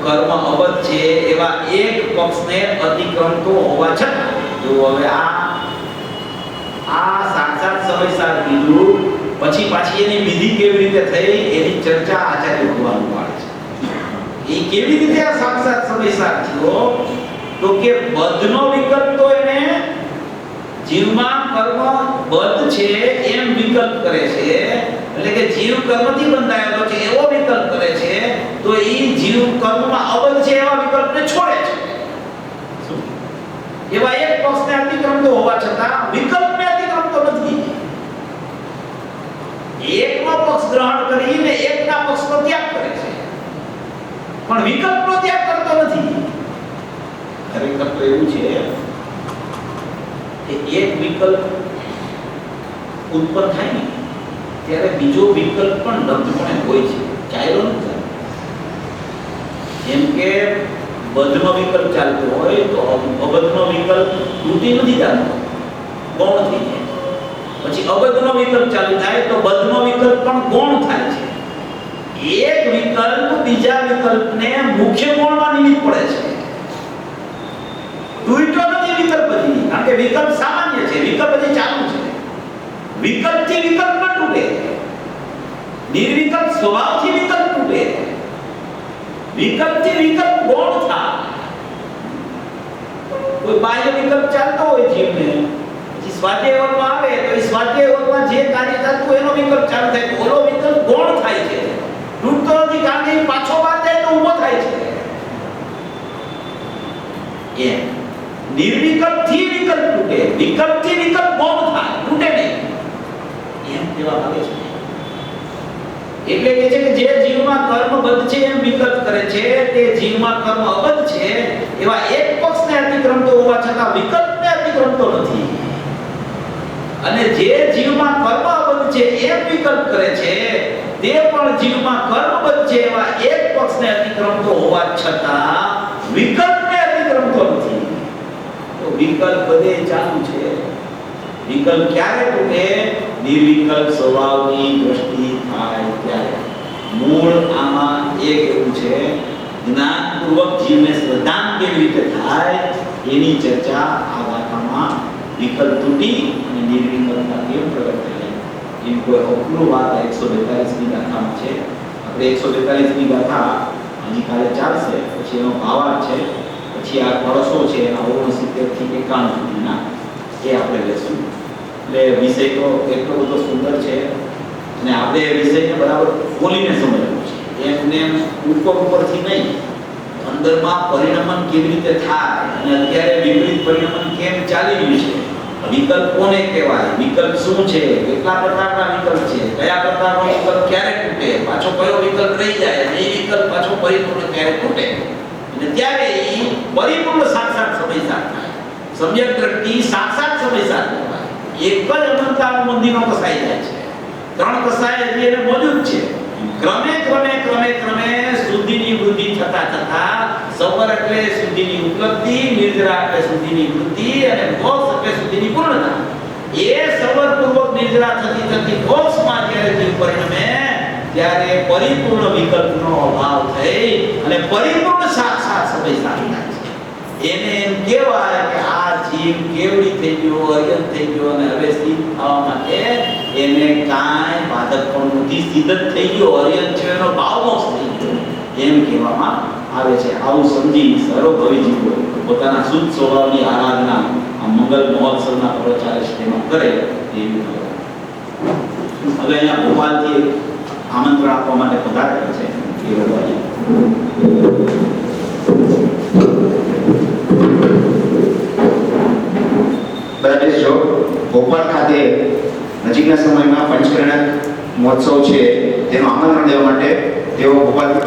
કર્મ અબદ્ધ છે એવા એક પક્ષને અતિક્રમતો હોવા છતાં જો હવે આ સાક્ષાત સમયસાર કીધું પછી પાછી એની વિધિ કેવી રીતે થઈ એની ચર્ચા આચાર્ય ભગવાન પાડે છે. એ કેવી રીતે આ સાક્ષાત સમયસાર થયો તો કે બદ્ધનો વિકલ્પ તો એને જીવમાં કર્મ બદ્ધ છે એમ વિકલ્પ કરે છે, એટલે કે જીવ કર્મથી બંધાયેલો છે એવો વિકલ્પ કરે છે, તો એ જીવ કર્મમાં અબદ્ધ છે એવા વિકલ્પને છોડે છે. એવા એક પક્ષને અતિક્રમતો હોવા છતાં વિકલ્પને અતિક્રમતો નથી. એકનો પક્ષ ગ્રહણ કરીને એકના પક્ષનો ત્યાગ કરે છે, પણ વિકલ્પનો ત્યાગ કરતો નથી. ખરેખર તો એવું છે કે એક વિકલ્પ ઉત્પન્ન થાય ને ત્યારે બીજો વિકલ્પ પણ લબ્ધપણે હોય છે, ચાલ્યો નથી. જેમ કે બદ્ધનો વિકલ્પ ચાલતો હોય તો અબદ્ધનો વિકલ્પ તૂટી નથી ચાલતો, ગૌણ થઈ જાય. પછી અબદ્ધનો વિકલ્પ ચાલુ થાય તો બદ્ધનો વિકલ્પ પણ ગૌણ થાય છે. એક વિકલ્પ બીજા વિકલ્પને મુખ્ય ગૌણમાં નિમિત્ત પડે છે. તૂટ્યો નથી વિકલ્પ હજી, કારણ કે વિકલ્પ સામાન્ય છે, વિકલ્પ હજી ચાલુ છે. વિકલ્પથી વિકલ્પ ન તૂટે, નિર્વિકલ્પ સ્વભાવથી વિકલ્પ તૂટે. વિકલ્પથી વિકલ્પ ગૌણ થાય. કોઈ બાહ્ય વિકલ્પ ચાલતો હોય જીવને, પછી સ્વાધ્યાય વર્ગમાં આવે તો એ સ્વાધ્યાય વર્ગમાં જે કાર્ય ચાલતું હોય એનો વિકલ્પ ચાલુ થાય તો ઓલો વિકલ્પ ગૌણ થાય છે, તૂટતો નથી, કારણ કે પાછો બહાર જાય તો ઊભો થાય છે. એમ નિર્વિકલ્પથી વિકલ્પ તૂટે, વિકલ્પથી વિકલ્પ ગૌણ થાય, તૂટે નહીં, એમ કહેવા માંગે છે. એટલે કે છે કે જે જીવમાં કર્મ બદ્ધ છે એમ વિકલ્પ કરે છે, તે જીવમાં કર્મ અબદ્ધ છે એવા એક પક્ષને અતિક્રમતો હોવા છતાં વિકલ્પને અતિક્રમતો નથી. અને જે જીવમાં કર્મ અબદ્ધ છે એમ વિકલ્પ કરે છે, તે પણ જીવમાં કર્મ બદ્ધ છે એવા એક પક્ષને અતિક્રમતો હોવા છતાં વિકલ્પને અતિક્રમતો નથી. તો વિકલ્પ બધે ચાલુ છે. વિકલ્પ ક્યારે તૂટે? નિર્વિકલ્પ સ્વભાવની દ્રષ્ટિ થાય ત્યારે. મૂળ આમાં એક એવું છે, જ્ઞાનપૂર્વક જીવને શ્રદ્ધાન કેવી રીતે થાય એની ચર્ચા આ ગાથામાં વિકલ્પ તૂટી અને નિર્વિકલ્પતા કેમ પ્રગટ થઈ એમ કોઈ અપૂર્વ વાત 142ની ગાથામાં છે. આપણે 142ની ગાથા હજી કાલે ચાલશે, પછી એનો ભાવાર્થ છે, પછી આ કળશો છે એના 69 થી 91 સુધીના એ આપણે લેશું. એટલે વિષય તો એટલો બધો સુંદર છે અને આપણે એ વિષયને બરાબર ખોલીને સમજવું છે. એમને ઉપરથી નહીં, અંદરમાં પરિણમન કેવી રીતે થાય અને અત્યારે વિપરીત પરિણમન કેમ ચાલી રહ્યું છે, વિકલ્પ કોને કહેવાય, વિકલ્પ શું છે, કેટલા પ્રકારના વિકલ્પ છે, કયા પ્રકારનો વિકલ્પ ક્યારે તૂટે, પાછો કયો વિકલ્પ રહી જાય અને એ વિકલ્પ પાછો પરિપૂર્ણ ક્યારે તૂટે અને ત્યારે એ પરિપૂર્ણ સાક્ષાત સમય સાથ થાય. સમ્યક દ્રષ્ટિ સાક્ષાત સમય સાથ થાય. એક જ અનંતાનો મંદિરનો કસાઈ જાય છે. ત્રણ કસાય જે એને મોજૂદ છે. ક્રમે ક્રમે ક્રમે ક્રમે શુદ્ધિની વૃદ્ધિ થતા થતા સવર એટલે શુદ્ધિની ઉપલબ્ધિ, નિર્જરા એટલે શુદ્ધિની વૃદ્ધિ અને મોક્ષ એટલે શુદ્ધિની પૂર્ણતા. એ સવર પૂર્વક નિર્જરા થતી થતી મોક્ષમાં જ્યારે જીવ પરિણમે ત્યારે પરિપૂર્ણ વિકલ્પનો અભાવ થઈ અને પરિપૂર્ણ સાક્ષાત સમય સાધી થાય છે. એને એમ કહેવાય કે આ જીવ કેવડી થઈ ગયો, અયન થઈ ગયો અને હવે સ્થિત થવા માટે એને કાંઈ બાધક પણ નથી, સિદ્ધ જ થઈ ગયો, અયન છે એનો ભાવ મોક્ષ થઈ ગયો એમ કહેવામાં આવે છે. આવું સમજી સર્વભવી જીવો પોતાના શુદ્ધ સ્વભાવની આરાધના આ મંગલ મહોત્સવના પ્રચાર તેમાં કરે એવી હવે અહીંયા ભોપાલથી આમંત્રણ આપવા માટે પધારેલા છે એ બધા જો ભોપાલ ખાતે નજીકના સમયમાં પંચકર્ણક મહોત્સવ છે તેનું આમંત્રણ દેવા માટે તેઓ ભોપાલથી